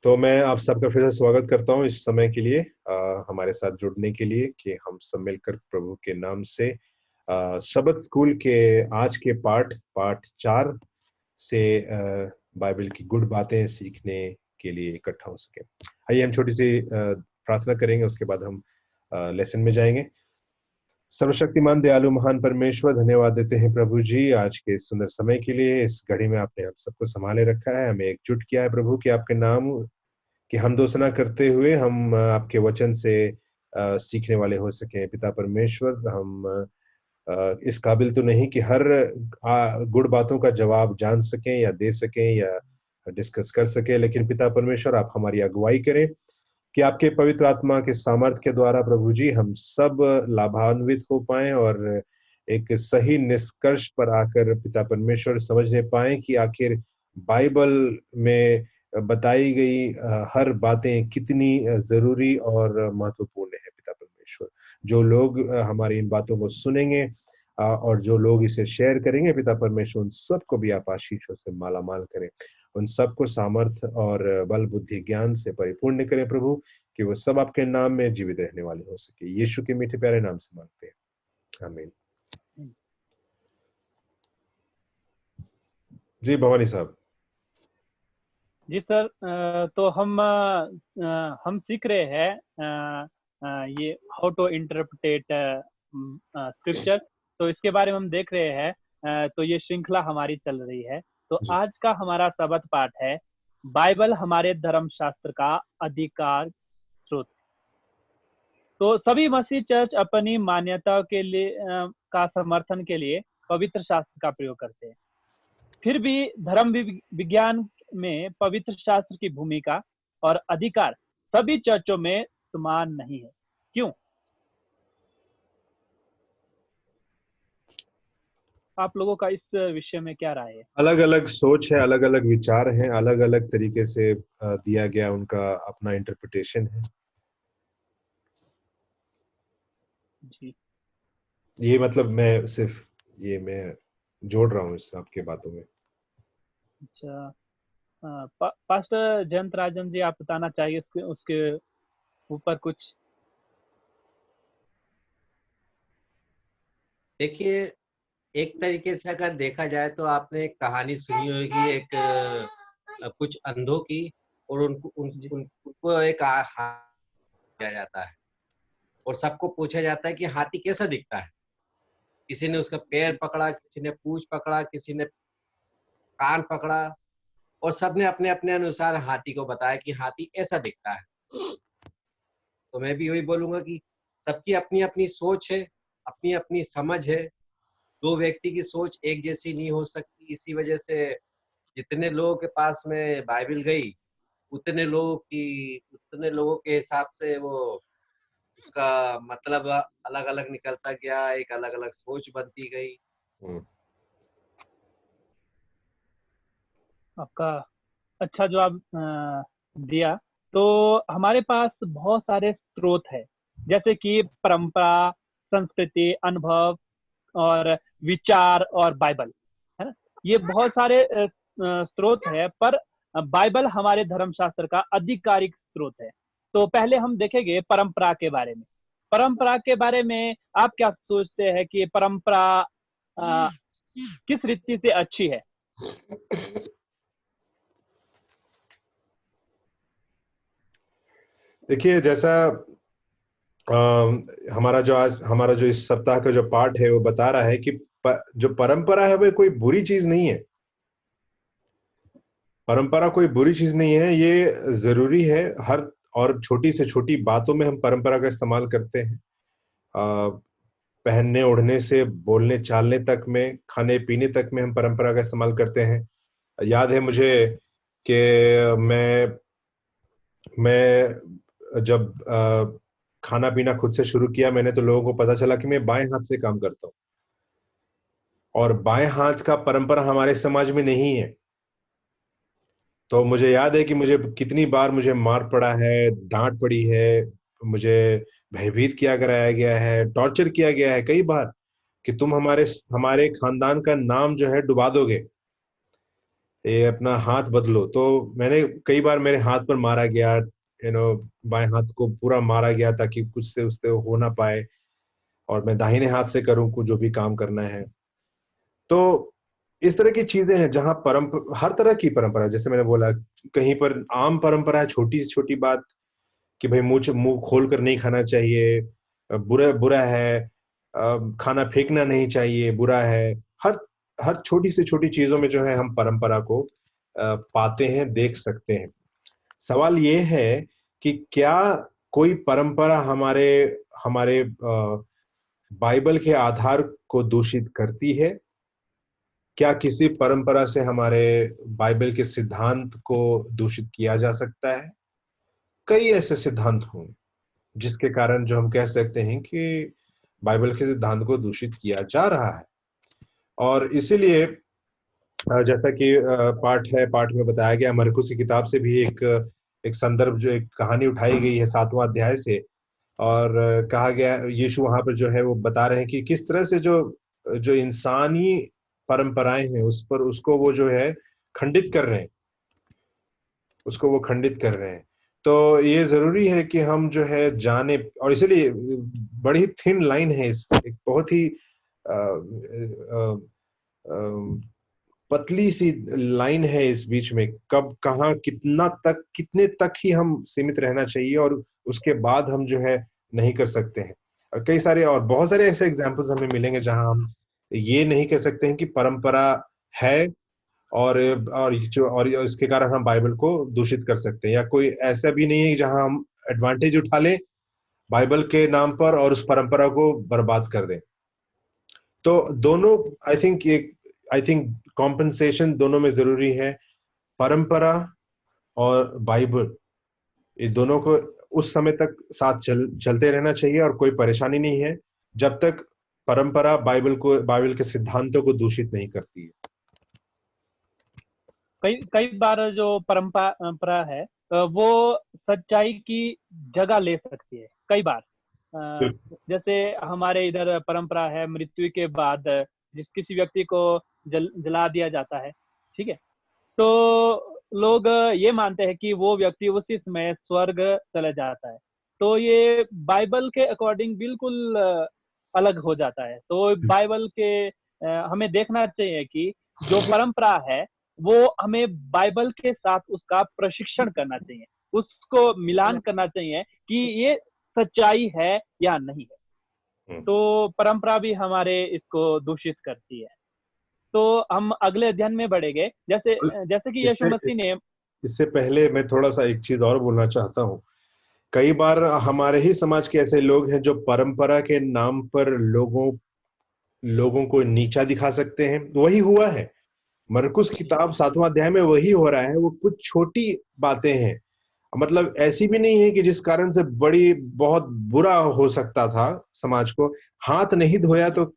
तो मैं आप सबका फिर से स्वागत करता हूँ इस समय के लिए, हमारे साथ जुड़ने के लिए, कि हम सब मिलकर प्रभु के नाम से शबद स्कूल के आज के पाठ 4 से बाइबल की गुड बातें सीखने के लिए इकट्ठा हो सके। आइए हम छोटी सी प्रार्थना करेंगे, उसके बाद हम लेसन में जाएंगे। सर्वशक्तिमान दयालु महान परमेश्वर, धन्यवाद देते हैं प्रभु जी आज के इस सुंदर समय के लिए। इस घड़ी में आपने हम सबको संभाले रखा है, हमें एकजुट किया है प्रभु, कि आपके नाम कि हम दोषना करते हुए हम आपके वचन से सीखने वाले हो सके। पिता परमेश्वर, हम इस काबिल तो नहीं कि हर गुड़ बातों का जवाब जान सकें या दे सकें या डिस्कस कर सकें, लेकिन पिता परमेश्वर आप हमारी अगुवाई करें कि आपके पवित्र आत्मा के सामर्थ्य के द्वारा प्रभु जी हम सब लाभान्वित हो पाएं और एक सही निष्कर्ष पर आकर पिता परमेश्वर समझने पाएं कि आखिर बाइबल में बताई गई हर बातें कितनी जरूरी और महत्वपूर्ण है। पिता परमेश्वर, जो लोग हमारी इन बातों को सुनेंगे और जो लोग इसे शेयर करेंगे, पिता परमेश्वर उन सबको भी आप आशीषों से माला माल करें, उन सबको सामर्थ्य और बल बुद्धि ज्ञान से परिपूर्ण करें प्रभु, कि वो सब आपके नाम में जीवित रहने वाले हो सके। यीशु के मीठे प्यारे नाम से मांगते हैं, आमीन। जी भवानी साहब। जी सर, तो हम सीख रहे हैं ये हाउ टू इंटरप्रेट स्क्रिप्चर। तो इसके बारे में हम देख रहे हैं। तो ये श्रृंखला हमारी चल रही है। तो आज का हमारा सबद पाठ है, बाइबल हमारे धर्मशास्त्र का अधिकार स्रोत। तो सभी मसीह चर्च अपनी मान्यता के लिए का समर्थन के लिए पवित्र शास्त्र का प्रयोग करते हैं। फिर भी धर्म विज्ञान में पवित्र शास्त्र की भूमिका और अधिकार सभी चर्चों में समान नहीं है। क्यों? आप लोगों का इस विषय में क्या राय है? अलग अलग सोच है, अलग अलग विचार हैं, अलग अलग तरीके से दिया गया उनका अपना इंटरप्रिटेशन है। जी, ये मतलब मैं जोड़ रहा हूँ इस आपके बातों में। अच्छा, पास्टर जयंत राजन जी, आप बताना चाहिए उसके ऊपर कुछ। देखिए, एक तरीके से अगर देखा जाए तो आपने एक कहानी सुनी होगी, एक कुछ अंधों की, और उनको एक दिया जाता है और सबको पूछा जाता है कि हाथी कैसा दिखता है। किसी ने उसका पैर पकड़ा, किसी ने पूंछ पकड़ा, किसी ने कान पकड़ा, और सबने अपने अपने अनुसार हाथी को बताया कि हाथी ऐसा दिखता है। तो मैं भी वही बोलूंगा कि सबकी अपनी अपनी सोच है, अपनी अपनी समझ है। दो व्यक्ति की सोच एक जैसी नहीं हो सकती। इसी वजह से जितने लोगों के पास में बाइबल गई, उतने लोगों के हिसाब से वो उसका मतलब अलग अलग निकलता गया, एक अलग अलग सोच बनती गई। आपका अच्छा जवाब दिया। तो हमारे पास बहुत सारे स्रोत है, जैसे कि परंपरा, संस्कृति, अनुभव और विचार और बाइबल, है ना। ये बहुत सारे स्रोत है, पर बाइबल हमारे धर्मशास्त्र का आधिकारिक स्रोत है। तो पहले हम देखेंगे परंपरा के बारे में। परंपरा के बारे में आप क्या सोचते हैं कि परंपरा किस रीति से अच्छी है? देखिए, जैसा हमारा जो इस सप्ताह का जो पाठ है वो बता रहा है कि जो परंपरा है वो कोई बुरी चीज नहीं है। परंपरा कोई बुरी चीज नहीं है, ये जरूरी है। हर और छोटी से छोटी बातों में हम परंपरा का इस्तेमाल करते हैं। पहनने ओढ़ने से बोलने चालने तक में, खाने पीने तक में हम परंपरा का इस्तेमाल करते हैं। याद है मुझे कि मैं जब खाना पीना खुद से शुरू किया, मैंने तो लोगों को पता चला कि मैं बाएं हाथ से काम करता हूँ, और बाएं हाथ का परंपरा हमारे समाज में नहीं है। तो मुझे याद है कि मुझे कितनी बार मुझे मार पड़ा है, डांट पड़ी है, मुझे भयभीत किया कराया गया है, टॉर्चर किया गया है कई बार, कि तुम हमारे हमारे खानदान का नाम जो है डुबा दोगे। ये अपना हाथ बदलो। तो मैंने कई बार मेरे हाथ पर मारा गया, बाएं हाथ को पूरा मारा गया ताकि कुछ से उससे हो ना पाए, और मैं दाहिने हाथ से करूं कुछ जो भी काम करना है। तो इस तरह की चीजें हैं जहां हर तरह की परंपरा, जैसे मैंने बोला, कहीं पर आम परंपरा है, छोटी छोटी बात कि भाई मुंह खोल कर नहीं खाना चाहिए, बुरा बुरा है, खाना फेंकना नहीं चाहिए, बुरा है। हर हर छोटी से छोटी चीजों में जो है हम परंपरा को पाते हैं, देख सकते हैं। सवाल ये है कि क्या कोई परंपरा हमारे हमारे बाइबल के आधार को दूषित करती है? क्या किसी परंपरा से हमारे बाइबल के सिद्धांत को दूषित किया जा सकता है? कई ऐसे सिद्धांत हों जिसके कारण जो हम कह सकते हैं कि बाइबल के सिद्धांत को दूषित किया जा रहा है। और इसीलिए जैसा कि पाठ में बताया गया, मरकुस की किताब से भी एक संदर्भ, जो एक कहानी उठाई गई है 7वां अध्याय से, और कहा गया, यीशु वहां पर जो है वो बता रहे हैं कि किस तरह से जो जो इंसानी परंपराएं हैं उस पर उसको वो जो है खंडित कर रहे हैं, उसको वो खंडित कर रहे हैं। तो ये जरूरी है कि हम जो है जाने, और इसलिए बड़ी थिन लाइन है, इस एक बहुत ही अ, अ, अ, पतली सी लाइन है इस बीच में, कब कहाँ कितने तक ही हम सीमित रहना चाहिए और उसके बाद हम जो है नहीं कर सकते हैं। और कई सारे और बहुत सारे ऐसे एग्जाम्पल्स हमें मिलेंगे जहां हम ये नहीं कह सकते हैं कि परंपरा है और इसके कारण हम बाइबल को दूषित कर सकते हैं, या कोई ऐसा भी नहीं है जहां हम एडवांटेज उठा लें बाइबल के नाम पर और उस परंपरा को बर्बाद कर दें। तो दोनों, आई थिंक कॉम्पनसेशन दोनों में जरूरी है। परंपरा और बाइबल, ये दोनों को उस समय तक साथ चलते रहना चाहिए और कोई परेशानी नहीं है जब तक परंपरा बाइबल के सिद्धांतों को दूषित नहीं करती है। कई कई बार जो परंपरा है वो सच्चाई की जगह ले सकती है कई बार। जैसे हमारे इधर परंपरा है मृत्यु के बाद जिस किसी व्यक्ति को जला दिया जाता है, ठीक है, तो लोग ये मानते हैं कि वो व्यक्ति उसी समय स्वर्ग चला जाता है। तो ये बाइबल के अकॉर्डिंग बिल्कुल अलग हो जाता है। तो बाइबल के हमें देखना चाहिए कि जो परंपरा है वो हमें बाइबल के साथ उसका प्रशिक्षण करना चाहिए, उसको मिलान करना चाहिए कि ये सच्चाई है या नहीं है। तो परंपरा भी हमारे इसको दूषित करती है। तो हम अगले अध्ययन में बढ़ेंगे, जैसे जैसे कि यीशु मसीह ने। इससे पहले मैं थोड़ा सा एक चीज और बोलना चाहता हूँ। कई बार हमारे ही समाज के ऐसे लोग हैं जो परंपरा के नाम पर लोगों को नीचा दिखा सकते हैं। वही हुआ है मरकुस किताब 7वां अध्याय में, वही हो रहा है। वो कुछ छोटी बातें हैं, मतलब ऐसी भी नहीं है कि जिस कारण से बहुत बुरा हो सकता था समाज को। हाथ नहीं धोया तो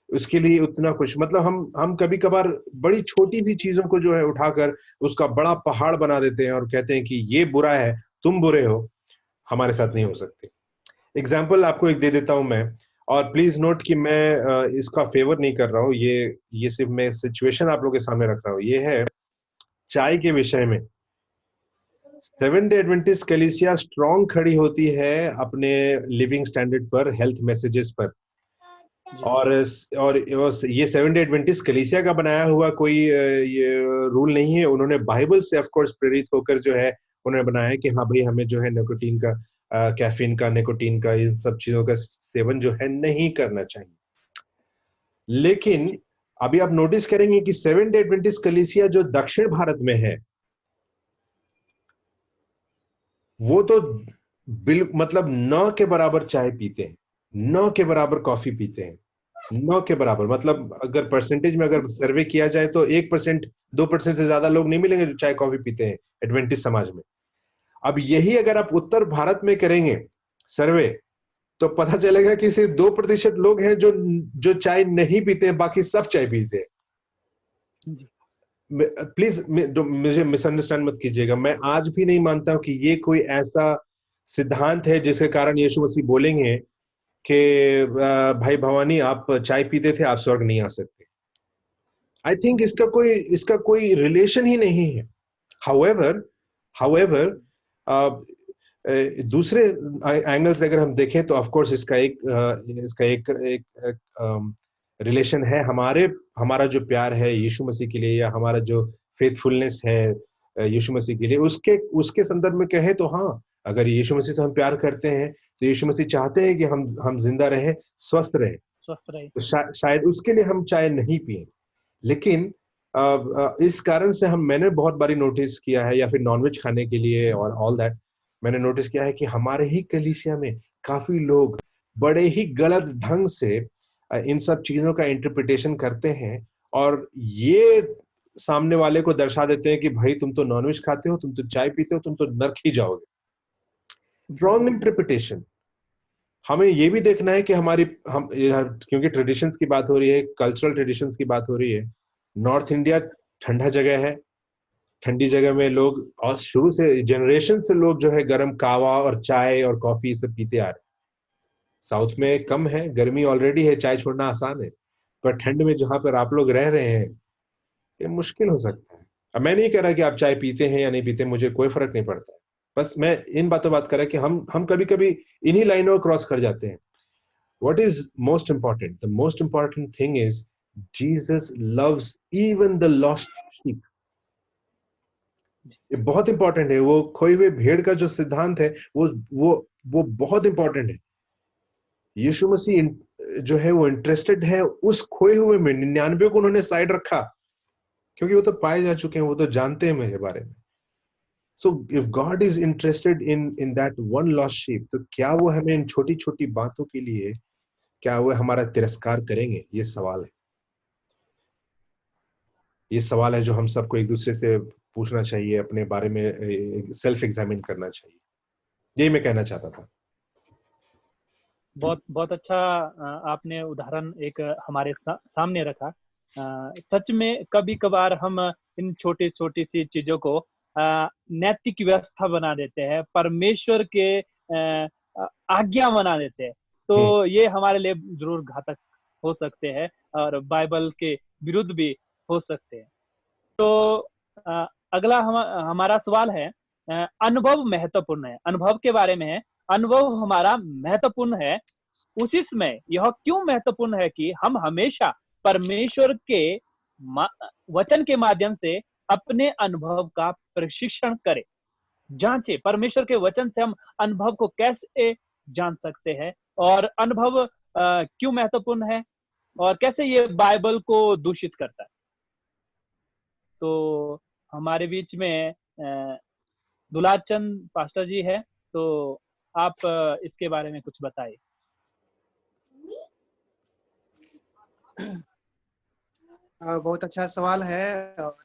उसके लिए उतना कुछ, मतलब हम कभी कभार बड़ी छोटी सी चीजों को जो है उठाकर उसका बड़ा पहाड़ बना देते हैं और कहते हैं कि ये बुरा है, तुम बुरे हो। हमारे साथ नहीं हो सकते। एग्जाम्पल आपको एक दे देता हूं मैं, और प्लीज नोट कि मैं इसका फेवर नहीं कर रहा हूं, ये सिर्फ मैं सिचुएशन आप लोगों के सामने रख रहा हूं। ये है चाय के विषय में। सेवन डे एडवेंटिस्ट कलीसिया स्ट्रांग खड़ी होती है अपने लिविंग स्टैंडर्ड पर, हेल्थ मैसेजेस पर। और ये सेवन डे एडवेंटिस्ट कलीसिया का बनाया हुआ कोई ये रूल नहीं है। उन्होंने बाइबल से ऑफ कोर्स प्रेरित होकर जो है उन्होंने बनाया है कि हाँ भाई, हमें जो है निकोटीन का, कैफीन का, निकोटीन का, इन सब चीजों का सेवन जो है नहीं करना चाहिए। लेकिन अभी आप नोटिस करेंगे कि सेवन डे एडवेंटिस्ट कलीसिया जो दक्षिण भारत में है वो तो मतलब न के बराबर चाय पीते हैं, न के बराबर कॉफी पीते हैं, न के बराबर। मतलब अगर परसेंटेज में अगर सर्वे किया जाए तो 1%, 2% से ज्यादा लोग नहीं मिलेंगे जो चाय कॉफी पीते हैं एडवेंटिस्ट समाज में। अब यही अगर आप उत्तर भारत में करेंगे सर्वे तो पता चलेगा कि सिर्फ 2% लोग हैं जो चाय नहीं पीते हैं, बाकी सब चाय पीते हैं। प्लीज मुझे मिसअंडरस्टैंड मत कीजिएगा। मैं आज भी नहीं मानता हूं कि ये कोई ऐसा सिद्धांत है जिसके कारण यीशु मसीह बोलेंगे कि भाई भवानी, आप चाय पीते थे, आप स्वर्ग नहीं आ सकते। आई थिंक इसका कोई रिलेशन ही नहीं है। हाउएवर दूसरे एंगल से अगर हम देखें तो ऑफ कोर्स इसका एक रिलेशन है। हमारा जो प्यार है यीशु मसीह के लिए, या हमारा जो फेथफुलनेस है यीशु मसीह के लिए, उसके उसके संदर्भ में कहे तो हाँ, अगर यीशु मसीह से हम प्यार करते हैं तो यीशु मसीह चाहते हैं कि हम जिंदा रहें, स्वस्थ रहें। तो शायद उसके लिए हम चाय नहीं पिए। लेकिन इस कारण से मैंने बहुत बारी नोटिस किया है, या फिर नॉनवेज खाने के लिए और ऑल दैट, मैंने नोटिस किया है कि हमारे ही कलीसिया में काफी लोग बड़े ही गलत ढंग से इन सब चीजों का इंटरप्रिटेशन करते हैं, और ये सामने वाले को दर्शा देते हैं कि भाई तुम तो नॉनवेज खाते हो, तुम तो चाय पीते हो, तुम तो नर्क ही जाओगे। Wrong interpretation. हमें ये भी देखना है कि क्योंकि ट्रेडिशंस की बात हो रही है, कल्चरल ट्रेडिशंस की बात हो रही है। नॉर्थ इंडिया ठंडा जगह है, ठंडी जगह में लोग, और शुरू से जनरेशन से लोग जो है गर्म कावा और चाय और कॉफी सब पीते आ रहे हैं। साउथ में कम है, गर्मी ऑलरेडी है, चाय छोड़ना आसान है, पर ठंड में जहां पर आप लोग रह रहे हैं ये मुश्किल हो सकता है। अब मैं नहीं कह रहा कि आप चाय पीते हैं या नहीं पीते, मुझे कोई फर्क नहीं पड़ता है। बस मैं इन बातों बात कर रहा कि हम कभी कभी इन्हीं लाइनों को क्रॉस कर जाते हैं। What is most important? The most important thing is Jesus loves even the lost sheep. ये बहुत इंपॉर्टेंट है। वो खोई हुए भेड़ का जो सिद्धांत है वो बहुत इंपॉर्टेंट है। यीशु मसीह जो है वो इंटरेस्टेड है उस खोए हुए में। 99 को उन्होंने साइड रखा, क्योंकि वो तो पाए जा चुके हैं, वो तो जानते हैं मेरे बारे में। So if God is interested in that one lost sheep, तो क्या वो हमें इन छोटी छोटी बातों के लिए, क्या वो हमारा तिरस्कार करेंगे? ये सवाल है। ये सवाल है जो हम सबको एक दूसरे से पूछना चाहिए, अपने बारे में सेल्फ एग्जामिन करना चाहिए। यही मैं कहना चाहता था। बहुत बहुत अच्छा आपने उदाहरण एक हमारे सामने रखा। सच में कभी कभार हम इन छोटी छोटी सी चीजों को नैतिक व्यवस्था बना देते हैं, परमेश्वर के आज्ञा बना देते हैं। तो ये हमारे लिए जरूर घातक हो सकते हैं और बाइबल के विरुद्ध भी हो सकते हैं। तो अगला हमारा सवाल है, अनुभव महत्वपूर्ण है। अनुभव के बारे में है, अनुभव हमारा महत्वपूर्ण है। उसी समय यह क्यों महत्वपूर्ण है कि हम हमेशा परमेश्वर के वचन के माध्यम से अपने अनुभव का प्रशिक्षण करें, जांचे। परमेश्वर के वचन से हम अनुभव को कैसे जान सकते हैं, और अनुभव क्यों महत्वपूर्ण है, और कैसे ये बाइबल को दूषित करता है। तो हमारे बीच में दुलार चंद पास्टर जी है, तो आप इसके बारे में कुछ बताइए। बहुत अच्छा सवाल है, और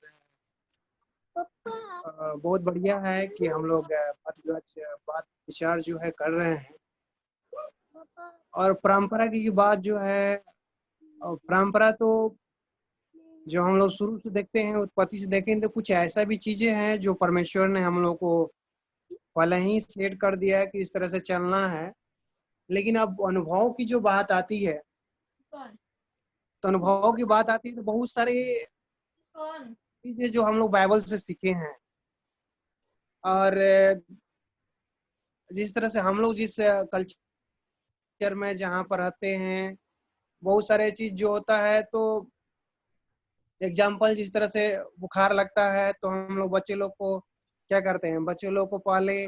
बहुत बढ़िया है कि हम लोग बात विचार जो है कर रहे हैं। और परंपरा की बात जो है, परंपरा तो जो हम लोग शुरू से देखते हैं, उत्पत्ति से देखें, तो कुछ ऐसा भी चीजें हैं जो परमेश्वर ने हम लोग को पहले ही सेट कर दिया है कि इस तरह से चलना है। लेकिन अब अनुभव की जो बात आती है, तो अनुभव की बात आती है तो बहुत सारे चीजें जो हम लोग बाइबल से सीखे हैं, और जिस तरह से हम लोग जिस कल्चर में जहाँ पर रहते हैं, बहुत सारे चीज जो होता है, तो एग्जाम्पल जिस तरह से बुखार लगता है तो हम लोग बच्चे लोग को क्या करते हैं, बच्चे लोग को पहले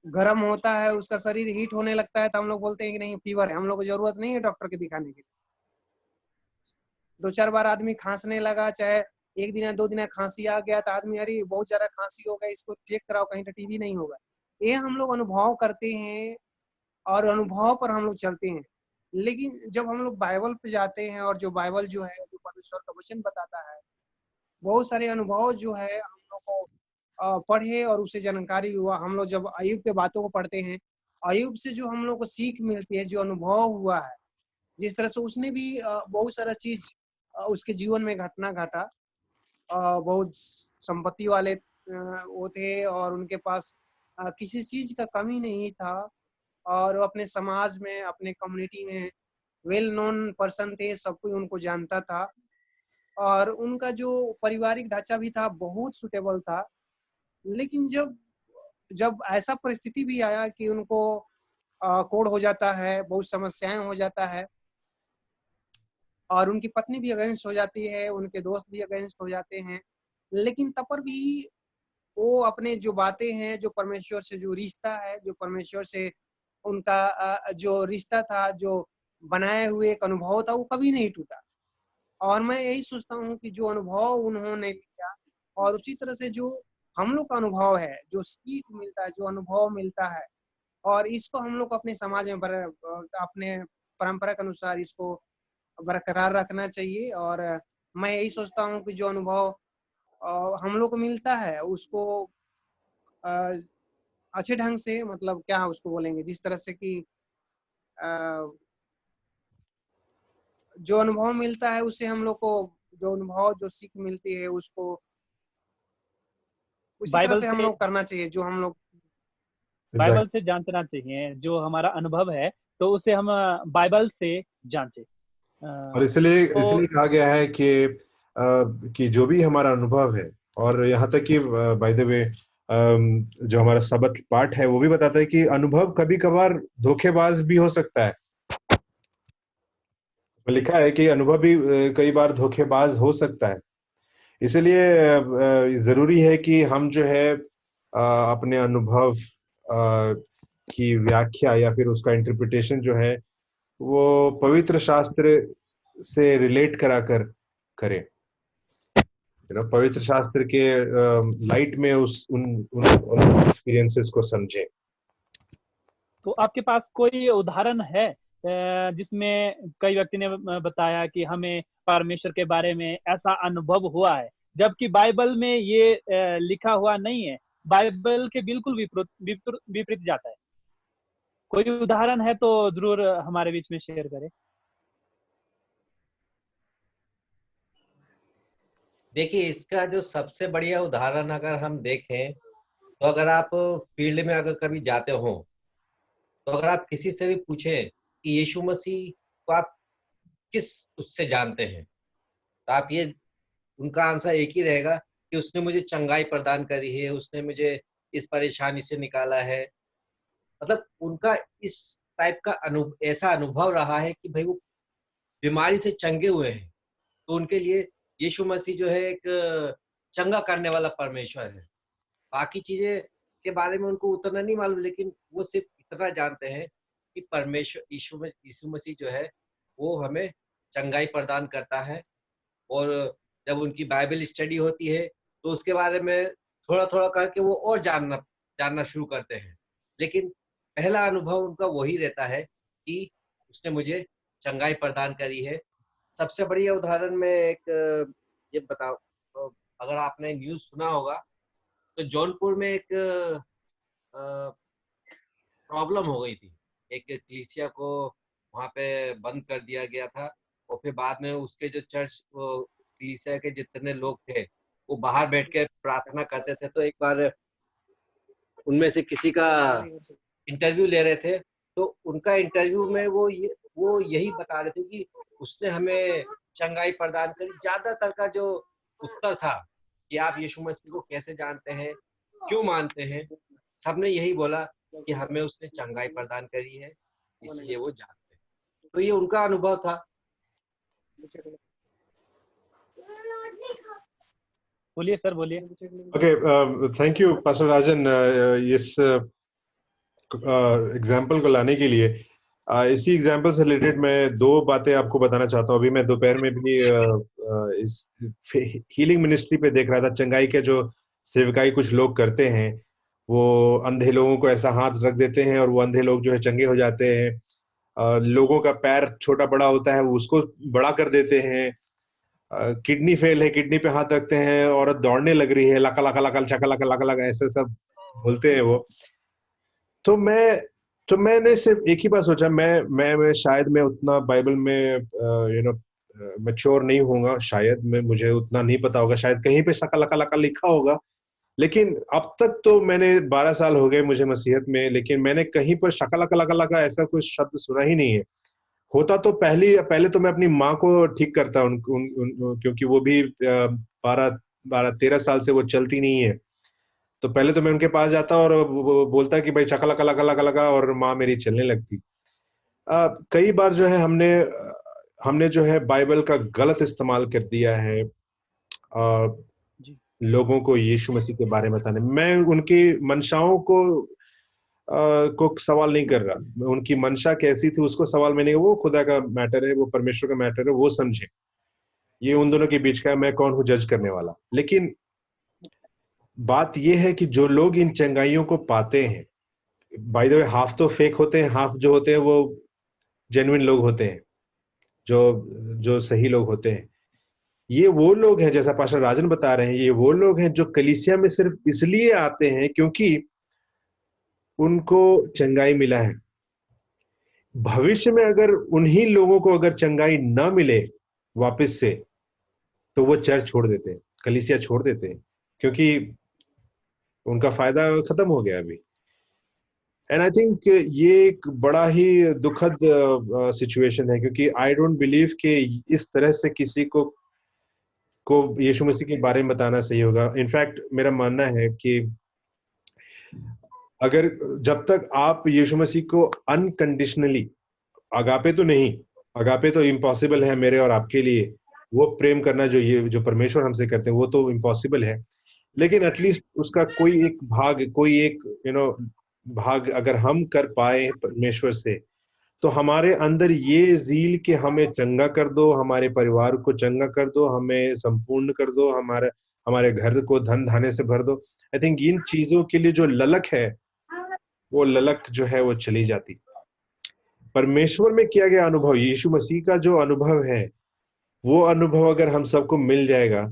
गर्म होता है, उसका शरीर हीट होने लगता है, तो हम लोग बोलते हैं कि नहीं फीवर है, हम लोग को जरूरत नहीं है डॉक्टर के दिखाने की। 2-4 बार आदमी खांसने लगा, चाहे 1 दिन या 2 दिन खांसी आ गया तो आदमी अरे बहुत ज्यादा खांसी हो गया, इसको चेक कराओ कहीं तो टीबी नहीं होगा। ये हम लोग अनुभव करते हैं और अनुभव पर हम लोग चलते हैं। लेकिन जब हम लोग बाइबल पे जाते हैं, और जो बाइबल जो है, जो परमेश्वर का वचन बताता है, बहुत सारे अनुभव जो है हम लोग को पढ़े और उससे जानकारी हुआ। हम लोग जब अय्यूब के बातों को पढ़ते हैं, अय्यूब से जो हम लोग को सीख मिलती है, जो अनुभव हुआ है, जिस तरह से उसने भी बहुत सारा चीज उसके जीवन में घटना घटा। बहुत संपत्ति वाले वो थे, और उनके पास किसी चीज का कमी नहीं था, और वो अपने समाज में, अपने कम्युनिटी में वेल नोन पर्सन थे, सब कोई उनको जानता था। और उनका जो पारिवारिक ढांचा भी था बहुत सुटेबल था। लेकिन जब जब ऐसा परिस्थिति भी आया कि उनको कोढ़ हो जाता है, बहुत समस्याएं हो जाता है, और उनकी पत्नी भी अगेंस्ट हो जाती है, उनके दोस्त भी अगेंस्ट हो जाते हैं, लेकिन तब पर भी वो अपने जो बातें हैं, जो परमेश्वर से जो रिश्ता है, जो परमेश्वर से उनका जो रिश्ता था, जो बनाए हुए एक अनुभव था, वो कभी नहीं टूटा। और मैं यही सोचता हूँ कि जो अनुभव उन्होंने लिया, और उसी तरह से जो हम लोग का अनुभव है, जो सीख मिलता है, जो अनुभव मिलता है, और इसको हम लोग को अपने समाज में अपने परंपरा के अनुसार इसको बरकरार रखना चाहिए। और मैं यही सोचता हूँ कि जो अनुभव हम लोग को मिलता है उसको अच्छे ढंग से, मतलब क्या उसको बोलेंगे, जिस तरह से कि जो अनुभव मिलता है उससे हम लोग को जो अनुभव जो सीख मिलती है उसको उसी तरह बाइबल से हम से लोग करना चाहिए जो हम लोग बाइबल से जांचना चाहिए। जो हमारा अनुभव है तो उसे हम बाइबल से जांचे। और इसलिए तो इसलिए कहा गया है कि जो भी हमारा अनुभव है, और यहाँ तक कि बाय द वे जो हमारा सबक पाठ है वो भी बताता है कि अनुभव कभी कभार धोखेबाज भी हो सकता है। लिखा है कि अनुभव भी कई बार धोखेबाज हो सकता है। इसलिए जरूरी है कि हम जो है अपने अनुभव की व्याख्या या फिर उसका इंटरप्रिटेशन जो है वो पवित्र शास्त्र से रिलेट कराकर करें। पवित्र शास्त्र के लाइट में उन एक्सपीरियंसेस को समझें। तो आपके पास कोई उदाहरण है जिसमें कई व्यक्ति ने बताया कि हमें परमेश्वर के बारे में ऐसा अनुभव हुआ है, जबकि बाइबल में ये लिखा हुआ नहीं है, बाइबल के बिल्कुल विपरीत जाता है? कोई उदाहरण है तो जरूर हमारे बीच में शेयर करें। देखिए, इसका जो सबसे बढ़िया उदाहरण अगर हम देखें, तो अगर आप फील्ड में अगर कभी जाते हो, तो अगर आप किसी से भी पूछें कि यीशु मसीह को आप किस उससे जानते हैं, तो आप ये उनका आंसर एक ही रहेगा कि उसने मुझे चंगाई प्रदान करी है, उसने मुझे इस परेशानी से निकाला है। मतलब उनका इस टाइप का ऐसा अनुभव रहा है कि भाई वो बीमारी से चंगे हुए हैं, तो उनके लिए यीशु मसीह जो है एक चंगा करने वाला परमेश्वर है। बाकी चीजें के बारे में उनको उतना नहीं मालूम, लेकिन वो सिर्फ इतना जानते हैं कि परमेश्वर यीशु मसीह जो है वो हमें चंगाई प्रदान करता है। और जब उनकी बाइबल स्टडी होती है तो उसके बारे में थोड़ा थोड़ा करके वो और जानना शुरू करते हैं। लेकिन पहला अनुभव उनका वही रहता है कि उसने मुझे चंगाई प्रदान करी है। सबसे बढ़िया उदाहरण में एक ये बताओ, तो अगर आपने न्यूज़ सुना होगा, तो जौनपुर में एक प्रॉब्लम हो गई थी। एक कलीसिया को वहां पे बंद कर दिया गया था, और फिर बाद में उसके जो चर्च कलीसिया के जितने लोग थे वो बाहर बैठ के प्रार्थना करते थे। तो एक बार उनमें से किसी का इंटरव्यू ले रहे थे, तो उनका इंटरव्यू में वो यही बता रहे थे कि उसने हमें चंगाई प्रदान करी। ज्यादातर का जो उत्तर था कि आप यीशु मसीह को कैसे जानते हैं, क्यों मानते हैं, सबने यही बोला कि हमें उसने चंगाई प्रदान करी है, इसलिए वो जानते हैं। तो ये उनका अनुभव था। बोलिए सर, बोलिए। ओके, थैंक यू पास्टर राजन इस एग्जाम्पल को लाने के लिए। इसी एग्जाम्पल से रिलेटेड मैं दो बातें आपको बताना चाहता हूँ। अभी मैं दोपहर में भी इस हीलिंग मिनिस्ट्री पे देख रहा था। चंगाई के जो सेवकाई कुछ लोग करते हैं, वो अंधे लोगों को ऐसा हाथ रख देते हैं और वो अंधे लोग जो है चंगे हो जाते हैं। लोगों का पैर छोटा बड़ा होता है, वो उसको बड़ा कर देते हैं। किडनी फेल है, किडनी पे हाथ रखते हैं, औरत दौड़ने लग रही है, लका लका लका चका लका लका लका ऐसे सब बोलते हैं वो। तो मैंने सिर्फ एक ही बात सोचा, मैं शायद मैं उतना बाइबल में मैच्योर नहीं होऊंगा, शायद मैं मुझे उतना नहीं पता होगा, शायद कहीं पे शका लका लका लिखा होगा। लेकिन अब तक तो मैंने 12 साल हो गए मुझे मसीहत में, लेकिन मैंने कहीं पर शका लका लका लका ऐसा कोई शब्द सुना ही नहीं है। होता तो पहले तो मैं अपनी माँ को ठीक करता क्योंकि वो भी 12-13 साल से वो चलती नहीं है। तो पहले तो मैं उनके पास जाता और वो बोलता कि भाई चकला कला कला कला कला, और माँ मेरी चलने लगती। कई बार जो है हमने जो है बाइबल का गलत इस्तेमाल कर दिया है लोगों को यीशु मसीह के बारे में बताने। मैं उनकी मंशाओं को सवाल नहीं कर रहा, उनकी मंशा कैसी थी उसको सवाल में नहीं, वो खुदा का मैटर है, वो परमेश्वर का मैटर है, वो समझे। ये उन दोनों के बीच का है, मैं कौन हूं जज करने वाला। लेकिन बात ये है कि जो लोग इन चंगाइयों को पाते हैं, बाय द वे हाफ तो फेक होते हैं, हाफ जो होते हैं वो जेन्युइन लोग होते हैं, जो सही लोग होते हैं। ये वो लोग हैं, जैसा पास्टर राजन बता रहे हैं, ये वो लोग हैं जो कलीसिया में सिर्फ इसलिए आते हैं क्योंकि उनको चंगाई मिला है। भविष्य में अगर उन्हीं लोगों को अगर चंगाई न मिले वापस से, तो वो चर्च छोड़ देते हैं, कलीसिया छोड़ देते हैं, क्योंकि उनका फायदा खत्म हो गया अभी। एंड आई थिंक ये एक बड़ा ही दुखद सिचुएशन है, क्योंकि आई डोंट बिलीव कि इस तरह से किसी को यीशु मसीह के बारे में बताना सही होगा। इनफैक्ट मेरा मानना है कि अगर जब तक आप यीशु मसीह को अनकंडीशनली, अगापे तो नहीं, अगापे तो इम्पॉसिबल है मेरे और आपके लिए, वो प्रेम करना जो परमेश्वर हमसे करते हैं वो तो इम्पॉसिबल है, लेकिन एटलीस्ट उसका कोई एक भाग, कोई एक भाग अगर हम कर पाए परमेश्वर से, तो हमारे अंदर ये ज़ील कि हमें चंगा कर दो, हमारे परिवार को चंगा कर दो, हमें संपूर्ण कर दो, हमारे घर को धन धान्य से भर दो। आई थिंक इन चीजों के लिए जो ललक है, वो ललक जो है वो चली जाती। परमेश्वर में किया गया अनुभव, यीशु मसीह का जो अनुभव है, वो अनुभव अगर हम सबको मिल जाएगा,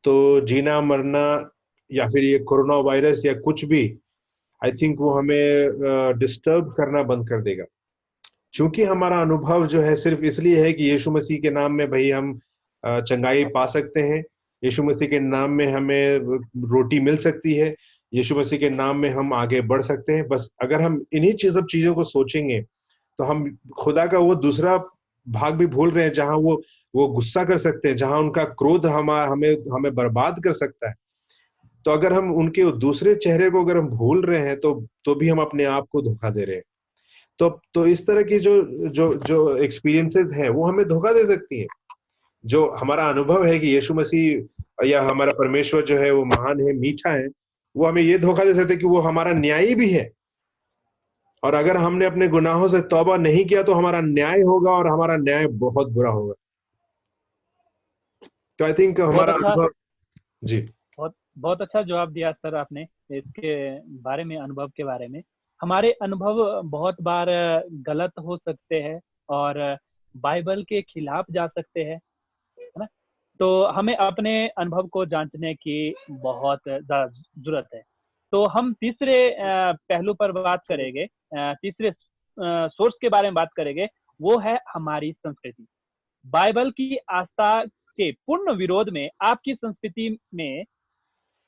तो जीना मरना या फिर ये कोरोना वायरस या कुछ भी, आई थिंक वो हमें डिस्टर्ब करना बंद कर देगा। क्योंकि हमारा अनुभव जो है सिर्फ इसलिए है कि यीशु मसीह के नाम में भाई हम चंगाई पा सकते हैं, यीशु मसीह के नाम में हमें रोटी मिल सकती है, यीशु मसीह के नाम में हम आगे बढ़ सकते हैं। बस अगर हम इन्हीं सब चीजों को सोचेंगे, तो हम खुदा का वो दूसरा भाग भी भूल रहे हैं, जहां वो गुस्सा कर सकते हैं, जहां उनका क्रोध हमें बर्बाद कर सकता है। तो अगर हम उनके दूसरे चेहरे को अगर हम भूल रहे हैं, तो भी हम अपने आप को धोखा दे रहे हैं। तो इस तरह की जो एक्सपीरियंसेस हैं, वो हमें धोखा दे सकती है। जो हमारा अनुभव है कि यीशु मसीह या हमारा परमेश्वर जो है वो महान है, मीठा है, वो हमें ये धोखा दे सकते हैं कि वो हमारा न्यायी भी है। और अगर हमने अपने गुनाहों से तौबा नहीं किया, तो हमारा न्याय होगा, और हमारा न्याय बहुत बुरा होगा। तो आई थिंक हमारा अनुभव। जी, बहुत अच्छा जवाब दिया सर आपने इसके बारे में, अनुभव के बारे में। हमारे अनुभव बहुत बार गलत हो सकते हैं और बाइबल के खिलाफ जा सकते हैं, है ना। तो हमें अपने अनुभव को जांचने की बहुत ज़्यादा जरूरत है। तो हम तीसरे पहलू पर बात करेंगे, तीसरे सोर्स के बारे में बात करेंगे, वो है हमारी संस्कृति। बाइबल की आस्था के पूर्ण विरोध में आपकी संस्कृति में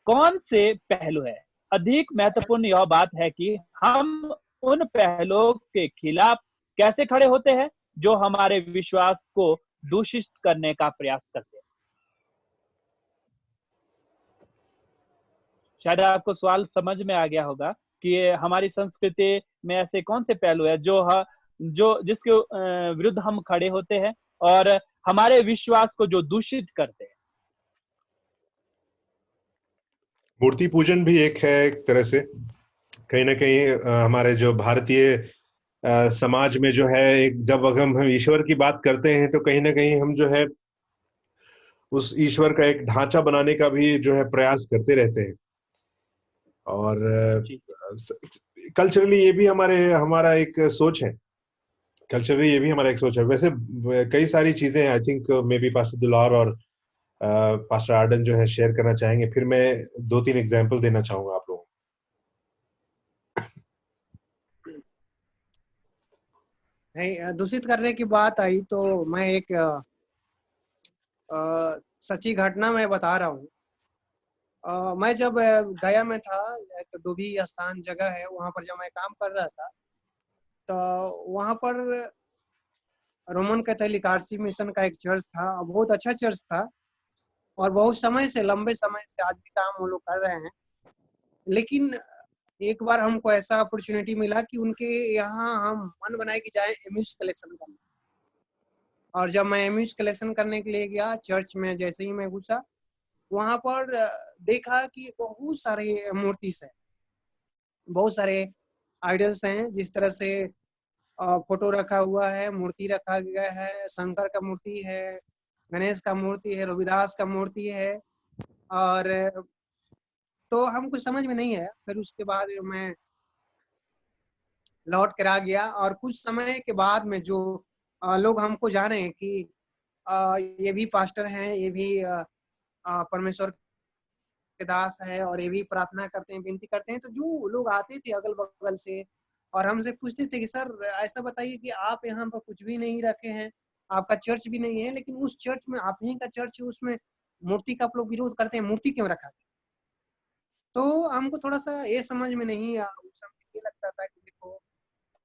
कौन से पहलू है? अधिक महत्वपूर्ण यह बात है कि हम उन पहलुओं के खिलाफ कैसे खड़े होते हैं जो हमारे विश्वास को दूषित करने का प्रयास करते हैं। शायद आपको सवाल समझ में आ गया होगा कि हमारी संस्कृति में ऐसे कौन से पहलू है जो जिसके विरुद्ध हम खड़े होते हैं और हमारे विश्वास को जो दूषित करते हैं। मूर्ति पूजन भी एक है, एक तरह से कहीं ना कहीं हमारे जो भारतीय समाज में जो है, एक जब हम ईश्वर की बात करते हैं, तो कहीं ना कहीं हम जो है उस ईश्वर का एक ढांचा बनाने का भी जो है प्रयास करते रहते हैं। और कल्चरली ये भी हमारा एक सोच है, कल्चरली ये भी हमारा एक सोच है। वैसे कई सारी चीजें I think may be pastor दुलार और पास्टर आर्डन जो है शेयर करना चाहेंगे, फिर मैं 2-3 एग्जांपल देना चाहूंगा आप लोगों को। नहीं, दूषित करने की बात आई तो मैं एक सच्ची घटना मैं बता रहा हूँ। मैं जब गया में था, एक डूबी स्थान जगह है, वहां पर जब मैं काम कर रहा था, तो वहां पर रोमन कैथोलिक आरसी मिशन का एक चर्च था, बहुत अच्छा चर्च था और बहुत समय से, लंबे समय से आज भी काम वो लोग कर रहे हैं। लेकिन एक बार हमको ऐसा अपॉर्चुनिटी मिला कि उनके यहाँ हम मन बनाए कि जाए एम्यूज कलेक्शन करने। और जब मैं एम्यूज कलेक्शन करने के लिए गया चर्च में, जैसे ही मैं घुसा वहां पर देखा कि बहुत सारे मूर्तिस है, बहुत सारे आइडल्स हैं। जिस तरह से फोटो रखा हुआ है, मूर्ति रखा गया है, शंकर का मूर्ति है, गणेश का मूर्ति है, रविदास का मूर्ति है। और तो हमको समझ में नहीं आया। फिर उसके बाद मैं लौट कर आ गया और कुछ समय के बाद में जो लोग हमको जाने कि ये भी पास्टर हैं, ये भी परमेश्वर के दास है और ये भी प्रार्थना करते हैं, विनती करते हैं। तो जो लोग आते थे अगल बगल से और हमसे पूछते थे कि सर ऐसा बताइए कि आप यहाँ पर कुछ भी नहीं रखे हैं, आपका चर्च भी नहीं है, लेकिन उस चर्च में, आप ही का चर्च है, उसमें मूर्ति का आप लोग विरोध करते हैं, मूर्ति क्यों रखा? तो हमको थोड़ा सा ये समझ में नहीं आया। उस समय ये लगता था कि देखो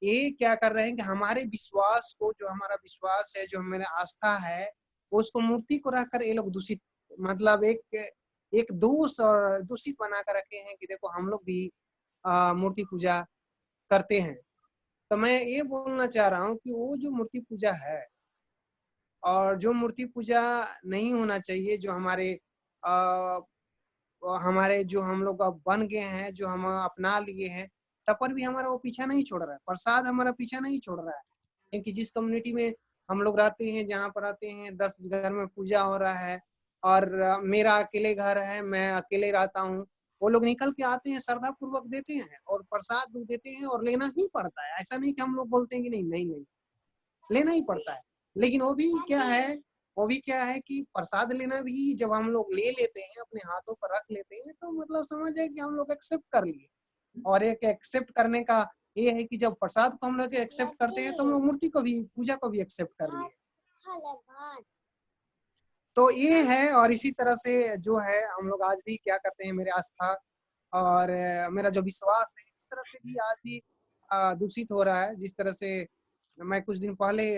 ये क्या कर रहे हैं कि हमारे विश्वास को, जो हमारा विश्वास है, जो हमारा आस्था है, उसको मूर्ति को रखकर ये लोग दूषित, मतलब एक दोष और दूषित बना कर रखे हैं कि देखो हम लोग भी मूर्ति पूजा करते हैं। तो मैं ये बोलना चाह रहा हूँ कि वो जो मूर्ति पूजा है और जो मूर्ति पूजा नहीं होना चाहिए, जो हमारे जो हम लोग अब बन गए हैं, जो हम अपना लिए हैं, तब पर भी हमारा वो पीछा नहीं छोड़ रहा है, प्रसाद हमारा पीछा नहीं छोड़ रहा है। क्योंकि जिस कम्युनिटी में हम लोग रहते हैं, जहाँ पर रहते हैं, 10 घर में पूजा हो रहा है और मेरा अकेले घर है, मैं अकेले रहता हूँ, वो लोग निकल के आते हैं, श्रद्धा पूर्वक देते हैं और प्रसाद देते हैं और लेना ही पड़ता है। ऐसा नहीं कि हम लोग बोलते हैं कि नहीं नहीं नहीं, लेना ही पड़ता है। लेकिन वो भी क्या है कि प्रसाद लेना भी जब हम लोग ले लेते हैं, अपने हाथों पर रख लेते हैं, तो मतलब समझ है कि हम लोग एक्सेप्ट कर लिए। और एक एक्सेप्ट करने का ये है कि जब प्रसाद को हम लोग एक्सेप्ट करते हैं तो हम लोग मूर्ति को भी, पूजा को भी एक्सेप्ट कर लिए। तो ये है। और इसी तरह से जो है हम लोग आज भी क्या करते हैं, मेरे आस्था और मेरा जो विश्वास है, इस तरह से भी आज भी दूषित हो रहा है। जिस तरह से मैं कुछ दिन पहले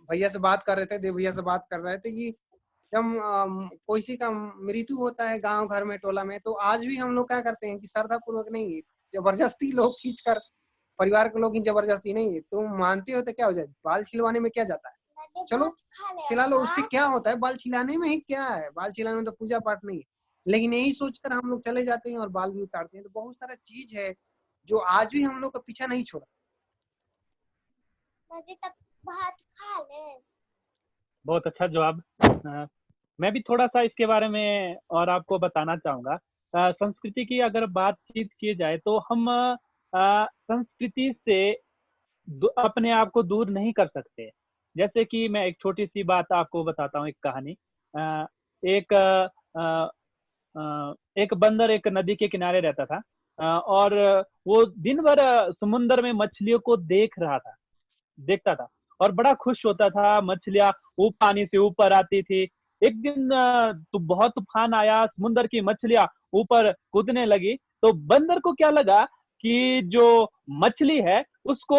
भैया से बात कर रहे थे, देव भैया से बात कर रहे थे कि जब किसी का मृत्यु होता है गांव घर में, टोला में, तो आज भी हम लोग क्या करते हैं कि श्रद्धा पूर्वक नहीं, जबरदस्ती लोग खींचकर, परिवार के लोग ही जबरदस्ती नहीं। तुम मानते हो तो क्या हो जाए, बाल छिलवाने में क्या जाता है, चलो छिला लो, उससे क्या होता है, बाल छिलाने में ही क्या है, बाल छिलाने में तो पूजा पाठ नहीं है। लेकिन यही सोचकर हम लोग चले जाते हैं और बाल भी उतारते हैं। तो बहुत सारा चीज है जो आज भी हम लोग का पीछा नहीं छोड़ा। बहुत अच्छा जवाब। मैं भी थोड़ा सा इसके बारे में और आपको बताना चाहूंगा। संस्कृति की अगर बातचीत की जाए तो हम संस्कृति से अपने आप को दूर नहीं कर सकते। जैसे कि मैं एक छोटी सी बात आपको बताता हूँ, एक कहानी। एक बंदर एक नदी के किनारे रहता था और वो दिन भर समुद्र में मछलियों को देखता था और बड़ा खुश होता था। मछलियां पानी से ऊपर आती थी। एक दिन तो बहुत तूफान आया, समुद्र की मछलियां ऊपर कूदने लगी। तो बंदर को क्या लगा कि जो मछली है उसको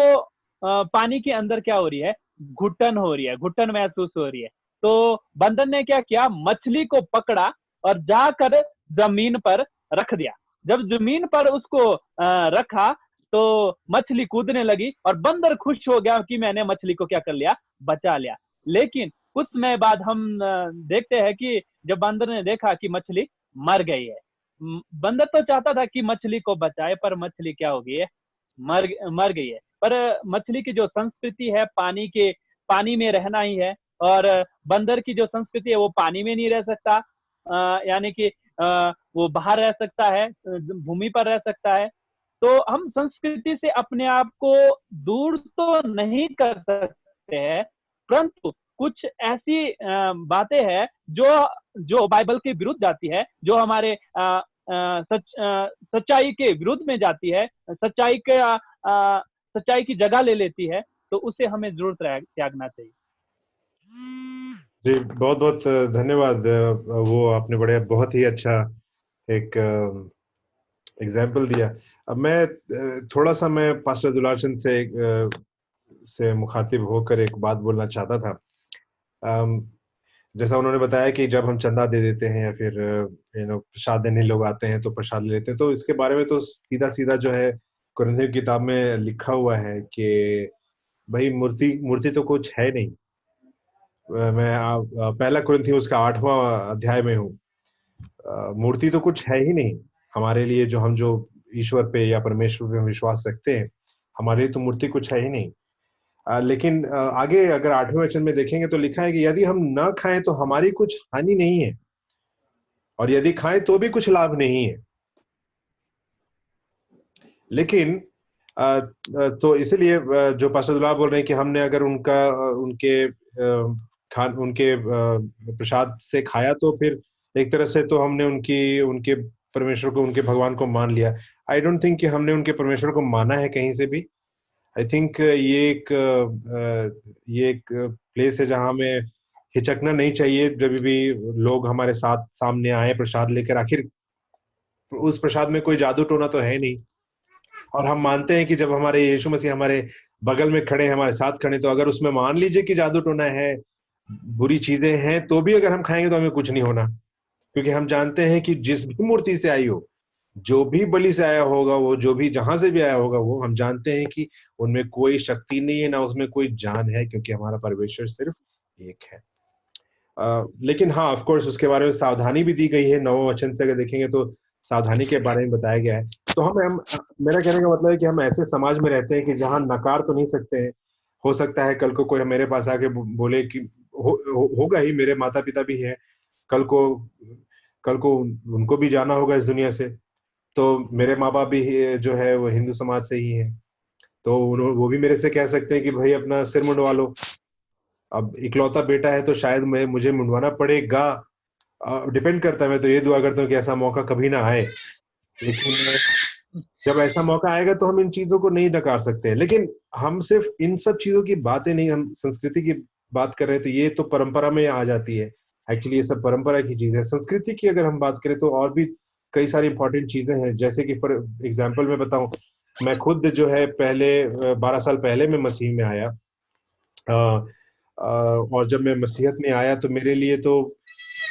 पानी के अंदर क्या हो रही है, घुटन हो रही है, घुटन महसूस हो रही है। तो बंदर ने क्या किया, मछली को पकड़ा और जाकर जमीन पर रख दिया। जब जमीन पर उसको रखा तो मछली कूदने लगी और बंदर खुश हो गया कि मैंने मछली को क्या कर लिया, बचा लिया। लेकिन कुछ समय बाद हम देखते हैं कि जब बंदर ने देखा कि मछली मर गई है। बंदर तो चाहता था कि मछली को बचाए, पर मछली क्या हो गई है, मर गई है। पर मछली की जो संस्कृति है पानी में रहना ही है, और बंदर की जो संस्कृति है वो पानी में नहीं रह सकता, यानी कि वो बाहर रह सकता है, भूमि पर रह सकता है। तो हम संस्कृति से अपने आप को दूर तो नहीं कर सकते हैं, परंतु कुछ ऐसी बातें हैं जो बाइबल के विरुद्ध जाती है, जो हमारे सच्चाई के विरुद्ध में जाती है, सच्चाई की जगह ले लेती है, तो उसे हमें जरूर त्यागना चाहिए। जी बहुत बहुत धन्यवाद। वो आपने बहुत ही अच्छा एक एग्जाम्पल दिया। अब मैं थोड़ा सा मैं पास्टर दुलारचंद से से मुखातिब होकर एक बात बोलना चाहता था। जैसा उन्होंने बताया कि जब हम चंदा दे देते हैं या फिर प्रसाद देने लोग आते हैं तो प्रसाद ले लेते हैं, तो इसके बारे में तो सीधा सीधा जो है कुरान की किताब में लिखा हुआ है कि भाई मूर्ति मूर्ति तो कुछ है नहीं। मैं पहला कुरिन्थियों उसका 8वां अध्याय में हूँ। मूर्ति तो कुछ है ही नहीं हमारे लिए, जो ईश्वर पे या परमेश्वर पे विश्वास रखते हैं, हमारे लिए तो मूर्ति कुछ है ही नहीं। लेकिन आगे अगर 8वें वचन में देखेंगे तो लिखा है कि यदि हम न खाएं तो हमारी कुछ हानि नहीं है, और यदि खाएं तो भी कुछ लाभ नहीं है। लेकिन तो इसलिए जो पास्टर दुलाल बोल रहे हैं कि हमने अगर उनके प्रसाद से खाया तो फिर एक तरह से तो हमने उनके परमेश्वर को, उनके भगवान को मान लिया। आई डोंट थिंक कि हमने उनके परमेश्वर को माना है कहीं से भी। आई थिंक ये एक प्लेस है जहां हमें हिचकना नहीं चाहिए जब भी लोग हमारे साथ सामने आए प्रसाद लेकर। आखिर उस प्रसाद में कोई जादू टोना तो है नहीं, और हम मानते हैं कि जब हमारे यीशु मसीह हमारे बगल में खड़े हैं, हमारे साथ खड़े, तो अगर उसमें मान लीजिए कि जादू टोना है, बुरी चीजें हैं, तो भी अगर हम खाएंगे तो हमें कुछ नहीं होना, क्योंकि हम जानते हैं कि जिस भी मूर्ति से आई हो, जो भी बलि से आया होगा, वो जो भी जहां से भी आया होगा, वो हम जानते हैं कि उनमें कोई शक्ति नहीं है, ना उसमें कोई जान है, क्योंकि हमारा परमेश्वर सिर्फ एक है। लेकिन हाँ, ऑफ कोर्स उसके बारे में सावधानी भी दी गई है। 9वें वचन से अगर देखेंगे तो सावधानी के बारे में बताया गया है। तो हम मेरा कहने का मतलब है कि हम ऐसे समाज में रहते हैं कि जहां नकार तो नहीं सकते हैं। हो सकता है कल को कोई मेरे पास आके बोले कि होगा ही, मेरे माता पिता भी हैं, कल को उनको भी जाना होगा इस दुनिया से, तो मेरे माँ बाप भी जो है वो हिंदू समाज से ही है, तो वो भी मेरे से कह सकते हैं कि भाई अपना सिर मुंडवा लो। अब इकलौता बेटा है तो शायद मुझे मुंडवाना पड़ेगा, डिपेंड करता है। मैं तो ये दुआ करता हूँ कि ऐसा मौका कभी ना आए, लेकिन जब ऐसा मौका आएगा तो हम इन चीजों को नहीं नकार सकते हैं। लेकिन हम सिर्फ इन सब चीजों की बातें नहीं, हम संस्कृति की बात कर रहे हैं, तो ये तो परंपरा में आ जाती है। एक्चुअली ये सब परंपरा की चीज है। संस्कृति की अगर हम बात करें तो और भी कई सारी इंपॉर्टेंट चीजें हैं। जैसे कि फॉर एग्जाम्पल मैं बताऊं, मैं खुद जो है पहले 12 साल पहले मैं मसीह में आया, और जब मैं मसीहत में आया तो मेरे लिए तो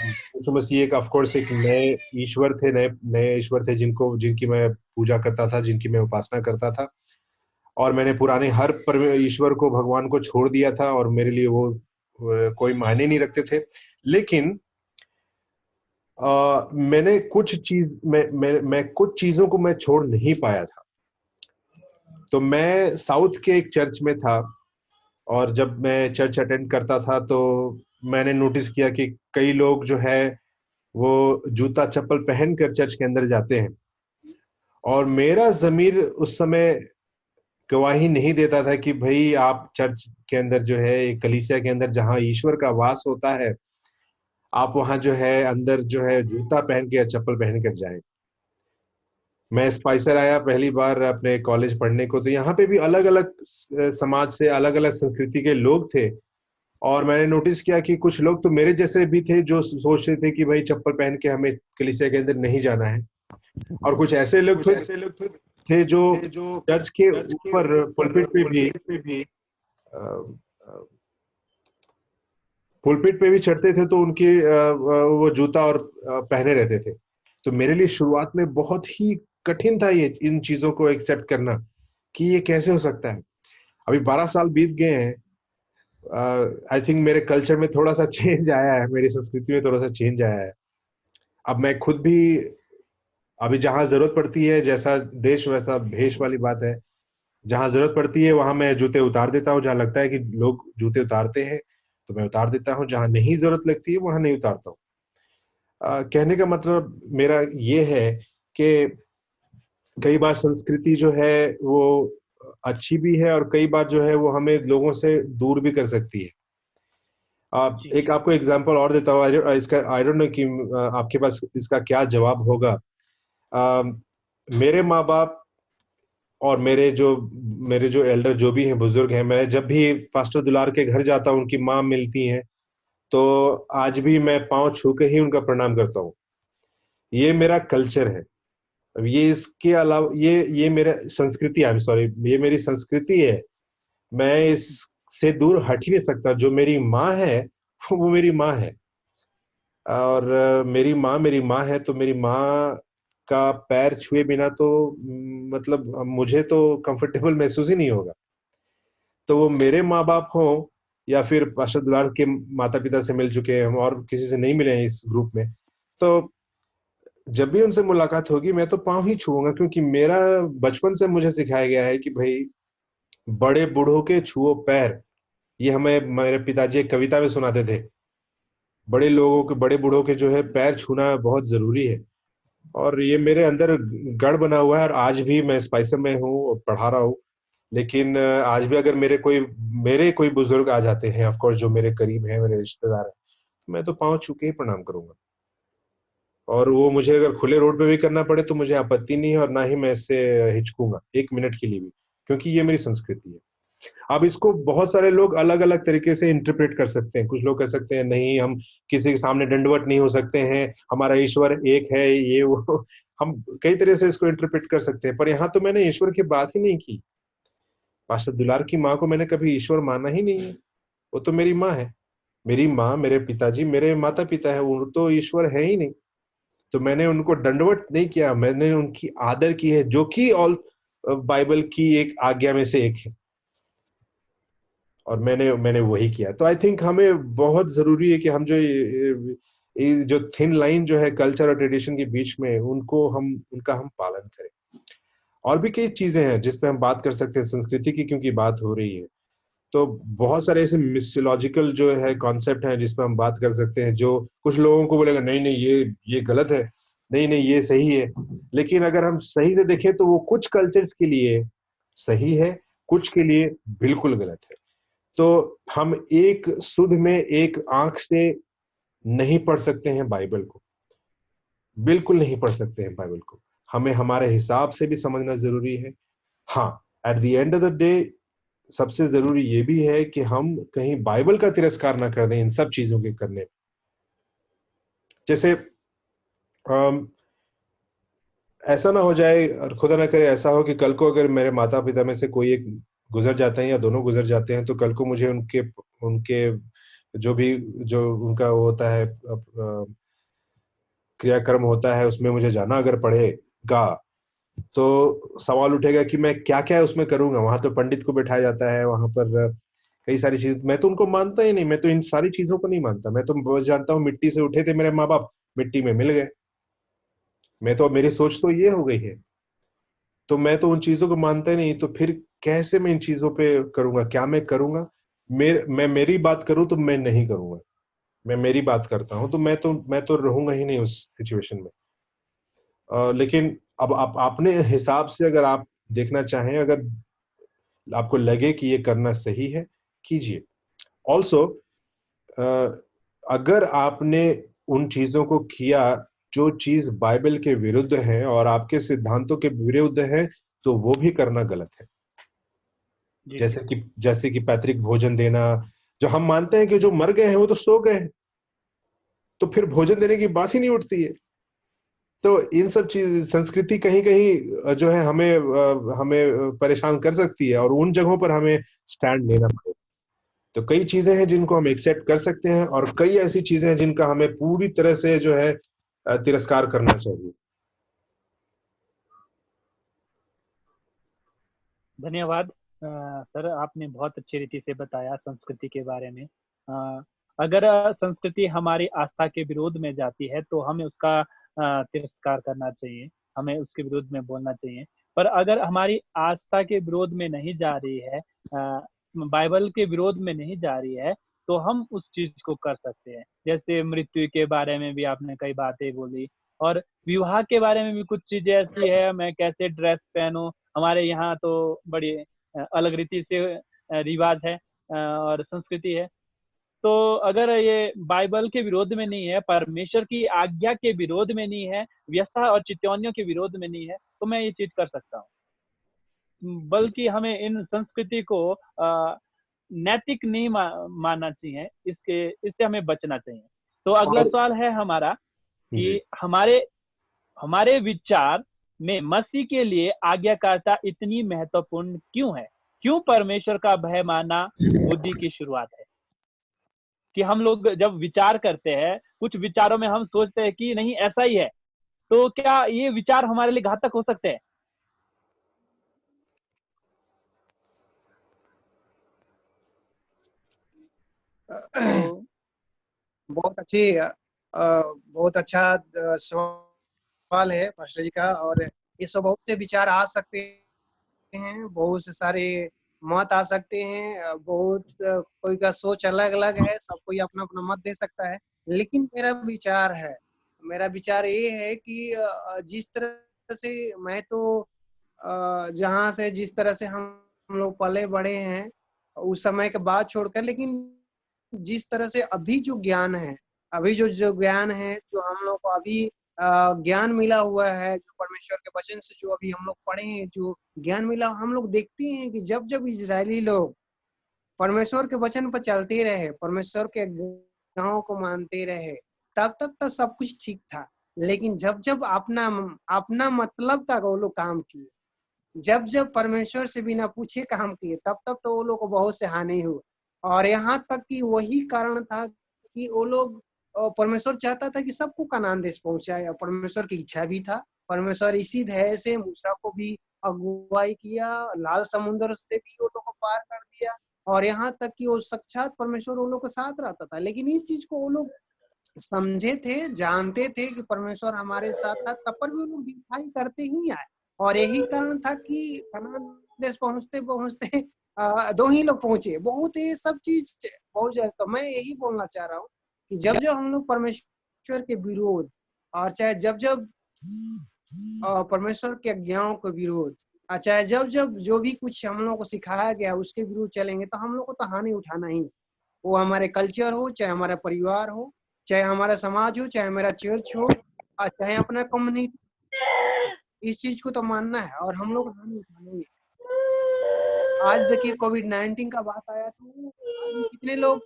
यीशु मसीह एक ऑफ कोर्स एक नए ईश्वर थे, नए ईश्वर थे जिनकी मैं पूजा करता था, जिनकी मैं उपासना करता था, और मैंने पुराने हर ईश्वर को, भगवान को छोड़ दिया था, और मेरे लिए वो कोई मायने नहीं रखते थे। लेकिन मैंने मैं कुछ चीजों को मैं छोड़ नहीं पाया था। तो मैं साउथ के एक चर्च में था, और जब मैं चर्च अटेंड करता था तो मैंने नोटिस किया कि कई लोग जो है वो जूता चप्पल पहनकर चर्च के अंदर जाते हैं, और मेरा ज़मीर उस समय गवाही नहीं देता था कि भाई आप चर्च के अंदर जो है, एक कलीसिया के अंदर जहां ईश्वर का वास होता है, आप वहां जो है अंदर जो है जूता पहन के या चप्पल पहन कर जाएं। मैं स्पाइसर आया पहली बार अपने कॉलेज पढ़ने को, तो यहाँ पे भी अलग अलग समाज से, अलग अलग संस्कृति के लोग थे, और मैंने नोटिस किया कि कुछ लोग तो मेरे जैसे भी थे जो सोचते थे कि भाई चप्पल पहन के हमें कलीसिया के अंदर नहीं जाना है, और कुछ ऐसे लोग थे जो चर्च के ऊपर पुलपिट पे भी चढ़ते थे, तो उनके वो जूता और पहने रहते थे। तो मेरे लिए शुरुआत में बहुत ही कठिन था ये इन चीजों को एक्सेप्ट करना कि ये कैसे हो सकता है। अभी 12 साल बीत गए हैं, आई थिंक मेरे कल्चर में थोड़ा सा चेंज आया है, मेरी संस्कृति में थोड़ा सा चेंज आया है। अब मैं खुद भी अभी जहां जरूरत पड़ती है, जैसा देश वैसा भेष वाली बात है, जहां जरूरत पड़ती है वहां मैं जूते उतार देता हूँ। जहां लगता है कि लोग जूते उतारते हैं तो मैं उतार देता हूँ, जहां नहीं जरूरत लगती है वहां नहीं उतारता हूँ। कहने का मतलब मेरा ये है कि कई बार संस्कृति जो है वो अच्छी भी है, और कई बार जो है वो हमें लोगों से दूर भी कर सकती है। एक आपको एग्जांपल और देता हूँ, इसका आई डोंट नो कि आपके पास इसका क्या जवाब होगा। मेरे माँ बाप और मेरे जो एल्डर जो भी हैं, बुजुर्ग हैं, मैं जब भी पास्टर दुलार के घर जाता हूँ, उनकी माँ मिलती हैं, तो आज भी मैं पांव छू के ही उनका प्रणाम करता हूँ। ये मेरा कल्चर है। अब ये इसके अलावा ये मेरा संस्कृति, आई एम सॉरी, ये मेरी संस्कृति है। मैं इससे दूर हट ही नहीं सकता। जो मेरी माँ है वो मेरी माँ है, और मेरी माँ है, तो मेरी माँ का पैर छुए बिना तो मतलब मुझे तो कंफर्टेबल महसूस ही नहीं होगा। तो वो मेरे माँ बाप हों या फिर पास्टर दुलार के माता पिता से मिल चुके हैं हम और किसी से नहीं मिले हैं इस ग्रुप में, तो जब भी उनसे मुलाकात होगी मैं तो पाँव ही छूऊंगा, क्योंकि मेरा बचपन से मुझे सिखाया गया है कि भाई बड़े बूढ़ों के छुओ पैर। ये हमें मेरे पिताजी एक कविता में सुनाते थे। बड़े लोगों के, बड़े बूढ़ों के जो है पैर छूना बहुत जरूरी है। और ये मेरे अंदर गढ़ बना हुआ है, और आज भी मैं स्पाइसम में हूँ और पढ़ा रहा हूँ। लेकिन आज भी अगर मेरे कोई बुजुर्ग आ जाते हैं, ऑफ कोर्स जो मेरे करीब हैं, मेरे रिश्तेदार हैं, मैं तो पाँव छू के ही प्रणाम करूंगा। और वो मुझे अगर खुले रोड पे भी करना पड़े तो मुझे आपत्ति नहीं है, और ना ही मैं इससे हिचकूंगा एक मिनट के लिए भी, क्योंकि ये मेरी संस्कृति है। अब इसको बहुत सारे लोग अलग अलग तरीके से इंटरप्रेट कर सकते हैं। कुछ लोग कह सकते हैं नहीं, हम किसी के सामने दंडवत नहीं हो सकते हैं, हमारा ईश्वर एक है, ये वो हम कई तरह से इसको इंटरप्रेट कर सकते हैं। पर यहाँ तो मैंने ईश्वर की बात ही नहीं की। पास्टर दुलार की माँ को मैंने कभी ईश्वर माना ही नहीं है। वो तो मेरी माँ है। मेरी माँ, मेरे पिताजी, मेरे माता पिता है, वो तो ईश्वर है ही नहीं। तो मैंने उनको दंडवत नहीं किया, मैंने उनकी आदर की है, जो कि ऑल बाइबल की एक आज्ञा में से एक है, और मैंने मैंने वही किया। तो आई थिंक हमें बहुत जरूरी है कि हम जो ये जो थिन लाइन जो है कल्चर और ट्रेडिशन के बीच में, उनका हम पालन करें। और भी कई चीजें हैं जिस पे हम बात कर सकते हैं संस्कृति की, क्योंकि बात हो रही है। तो बहुत सारे ऐसे मिसियोलॉजिकल जो है कॉन्सेप्ट हैं जिस पर हम बात कर सकते हैं, जो कुछ लोगों को बोलेगा नहीं नहीं ये गलत है, नहीं नहीं ये सही है। लेकिन अगर हम सही से देखें तो वो कुछ कल्चर्स के लिए सही है, कुछ के लिए बिल्कुल गलत है। तो हम एक सुध में एक आंख से नहीं पढ़ सकते हैं बाइबल को, बिल्कुल नहीं पढ़ सकते हैं बाइबल को। हमें हमारे हिसाब से भी समझना जरूरी है। हाँ, at the end of the day सबसे जरूरी ये भी है कि हम कहीं बाइबल का तिरस्कार ना कर दें इन सब चीजों के करने। जैसे ऐसा ना हो जाए, और खुदा ना करे ऐसा हो कि कल को अगर मेरे माता पिता में से कोई एक गुजर जाते हैं या दोनों गुजर जाते हैं, तो कल को मुझे उनके उनके जो भी जो उनका वो होता है क्रियाक्रम होता है उसमें मुझे जाना अगर पड़ेगा, तो सवाल उठेगा कि मैं क्या क्या उसमें करूंगा। वहां तो पंडित को बैठाया जाता है, वहां पर कई सारी चीज, मैं तो उनको मानता ही नहीं, मैं तो इन सारी चीजों को नहीं मानता। मैं तो बस जानता हूँ मिट्टी से उठे थे मेरे माँ बाप, मिट्टी में मिल गए। मैं तो, मेरी सोच तो ये हो गई है। तो मैं तो उन चीजों को मानता ही नहीं, तो फिर कैसे मैं इन चीजों पे करूंगा? क्या मैं करूंगा? मैं मेरी बात करूं तो मैं नहीं करूंगा। मैं मेरी बात करता हूं तो मैं तो रहूंगा ही नहीं उस सिचुएशन में। लेकिन अब आप अपने हिसाब से अगर आप देखना चाहें, अगर आपको लगे कि ये करना सही है, कीजिए। ऑल्सो अगर आपने उन चीजों को किया जो चीज बाइबल के विरुद्ध है और आपके सिद्धांतों के विरुद्ध है, तो वो भी करना गलत है। जैसे कि पैतृक भोजन देना। जो हम मानते हैं कि जो मर गए हैं वो तो सो गए हैं, तो फिर भोजन देने की बात ही नहीं उठती है। तो इन सब चीज, संस्कृति कहीं कहीं जो है हमें परेशान कर सकती है, और उन जगहों पर हमें स्टैंड लेना पड़ेगा। तो कई चीजें हैं जिनको हम एक्सेप्ट कर सकते हैं, और कई ऐसी चीजें हैं जिनका हमें पूरी तरह से जो है तिरस्कार करना चाहिए। धन्यवाद सर, आपने बहुत अच्छी रीति से बताया संस्कृति के बारे में। अगर संस्कृति हमारी आस्था के विरोध में जाती है तो हमें उसका तिरस्कार करना चाहिए, हमें उसके विरोध में बोलना चाहिए। पर अगर हमारी आस्था के विरोध में नहीं जा रही है, बाइबल के विरोध में नहीं जा रही है, तो हम उस चीज को कर सकते हैं। जैसे मृत्यु के बारे में भी आपने कई बातें बोली, और विवाह के बारे में भी कुछ चीजें ऐसी है, मैं कैसे ड्रेस पहनूं। हमारे यहाँ तो बड़ी अलग रीति से रिवाज है और संस्कृति है। तो अगर ये बाइबल के विरोध में नहीं है, परमेश्वर की आज्ञा के विरोध में नहीं है, व्यवस्था और चितौनियों के विरोध में नहीं है, तो मैं ये चीज कर सकता हूँ। बल्कि हमें इन संस्कृति को नैतिक नहीं मानना चाहिए, इससे हमें बचना चाहिए। तो अगला सवाल है हमारा कि हमारे विचार में मसीह के लिए आज्ञाकारिता इतनी महत्वपूर्ण क्यों है? क्यों परमेश्वर का भय मानना बुद्धि की शुरुआत है? कि हम लोग जब विचार करते हैं, कुछ विचारों में हम सोचते हैं कि नहीं ऐसा ही है, तो क्या ये विचार हमारे लिए घातक हो सकते हैं? तो बहुत अच्छी बहुत अच्छा सवाल है पास्टर जी का। और इस बहुत से विचार आ सकते हैं, बहुत से सारे मत आ सकते हैं, कोई का सोच अलग अलग है, सब कोई अपना अपना मत दे सकता है। लेकिन मेरा विचार ये है कि जिस तरह से मैं तो जहाँ से जिस तरह से हम लोग पले बड़े हैं उस समय के बाद छोड़कर, लेकिन जिस तरह से अभी जो ज्ञान है, अभी जो ज्ञान है, जो हम लोग को अभी ज्ञान मिला हुआ है, जो परमेश्वर के वचन से जो अभी हम लोग पढ़े हैं, जो ज्ञान मिला, हम लोग देखते हैं कि जब जब इजरायली लोग परमेश्वर के वचन पर चलते रहे, परमेश्वर के आज्ञाओं को मानते रहे, तब तक तो सब कुछ ठीक था। लेकिन जब जब अपना अपना मतलब का वो लोग काम किए, जब जब परमेश्वर से बिना पूछे काम किए, तब तब तो वो लोग को बहुत से हानि हुई। और यहाँ तक कि वही कारण था कि वो लोग परमेश्वर चाहता था कि सबको कनान देश पहुंचाए, और परमेश्वर की इच्छा भी था। परमेश्वर इसी ध्येय से मूसा को भी अगुवाई किया, लाल समुद्र से भी वो लोग को पार कर दिया, और यहाँ तक कि वो साक्षात परमेश्वर वो लोग के साथ रहता था। लेकिन इस चीज को वो लोग समझे थे, जानते थे कि परमेश्वर हमारे साथ था, तब पर भी वो लोग डिफाई करते ही आए। और यही कारण था कि कनान देश पहुंचते पहुंचते 2 ही लोग पहुंचे। बहुत ये सब चीज बहुत ज्यादा। तो मैं यही बोलना चाह रहा हूँ कि जब जब हम लोग परमेश्वर के विरोध, और चाहे जब जब परमेश्वर के आज्ञाओं के विरोध, चाहे जब जब जो भी कुछ हम लोग को सिखाया गया उसके विरुद्ध चलेंगे, तो हम लोग को तो हानि उठाना ही। वो हमारे कल्चर हो, चाहे हमारा परिवार हो, चाहे हमारा समाज हो, चाहे हमारा चर्च हो, और चाहे अपना कम्युनिटी, इस चीज को तो मानना है और हम लोग हानि उठाएंगे। आज देखिए कोविड-19 का बात आया, तो आज भी कितने लोग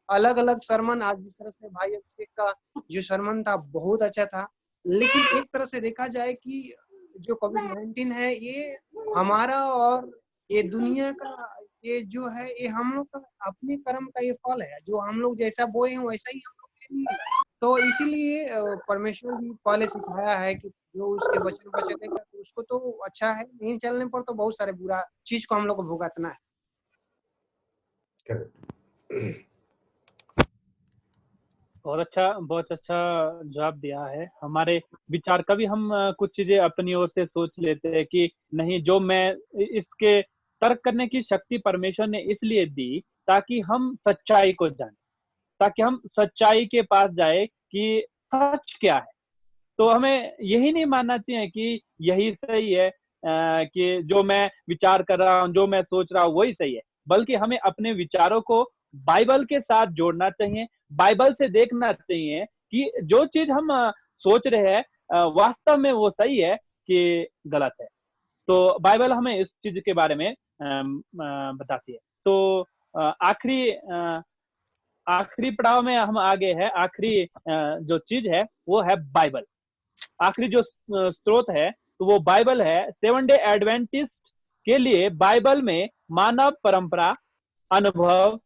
अलग अलग सरमन, आज जिस तरह से भाई अभिषेक का जो सरमन था बहुत अच्छा था। लेकिन एक तरह से देखा जाए कि जो कोविड-19 है, ये हमारा और ये दुनिया का, ये जो है, ये हम लोग का अपने कर्म का ये फल है। जो हम लोग जैसा बोए हैं वैसा ही हम लोग लेंगे। तो इसीलिए परमेश्वर भी पहले सिखाया है कि जो उसके वचन पर चलेगा तो उसको तो अच्छा है, नहीं चलने पर तो बहुत सारे बुरा चीज को हम लोग को भुगतना है। Correct. बहुत अच्छा जवाब दिया है। हमारे विचार कभी हम कुछ चीजें अपनी ओर से सोच लेते हैं कि नहीं, जो मैं इसके तर्क करने की शक्ति परमेश्वर ने इसलिए दी ताकि हम सच्चाई को जाने, ताकि हम सच्चाई के पास जाए कि सच क्या है। तो हमें यही नहीं मानना चाहिए कि यही सही है, कि जो मैं विचार कर रहा हूँ, जो मैं सोच रहा हूँ वही सही है, बल्कि हमें अपने विचारों को बाइबल के साथ जोड़ना चाहिए। बाइबल से देखना चाहिए कि जो चीज हम सोच रहे हैं वास्तव में वो सही है कि गलत है। तो बाइबल हमें इस चीज के बारे में बताती है। तो आखिरी पड़ाव में हम आगे है। आखिरी जो चीज है वो है बाइबल। आखिरी जो स्रोत है तो वो बाइबल है। 7 डे एडवेंटिस्ट के लिए बाइबल में मानव परंपरा, अनुभव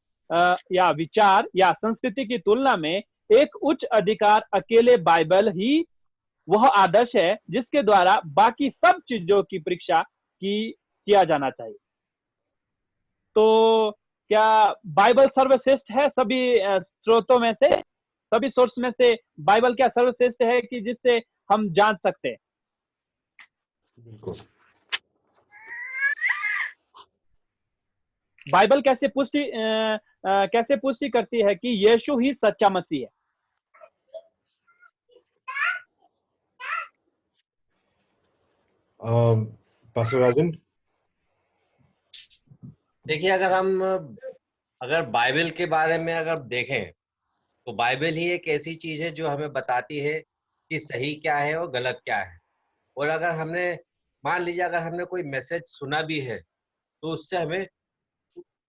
या विचार या संस्कृति की तुलना में एक उच्च अधिकार अकेले बाइबल ही वह आदर्श है जिसके द्वारा बाकी सब चीजों की परीक्षा किया जाना चाहिए। तो क्या बाइबल सर्वश्रेष्ठ है सभी स्रोतों में से, सभी सोर्स में से बाइबल क्या सर्वश्रेष्ठ है कि जिससे हम जान सकते हैं? बिल्कुल। बाइबल कैसे पुष्टि करती है कि यीशु ही सच्चा मसीह है? पास्टर राजन। देखिए, अगर बाइबल के बारे में अगर देखें तो बाइबल ही एक ऐसी चीज है जो हमें बताती है कि सही क्या है और गलत क्या है। और अगर हमने मान लीजिए अगर हमने कोई मैसेज सुना भी है तो उससे हमें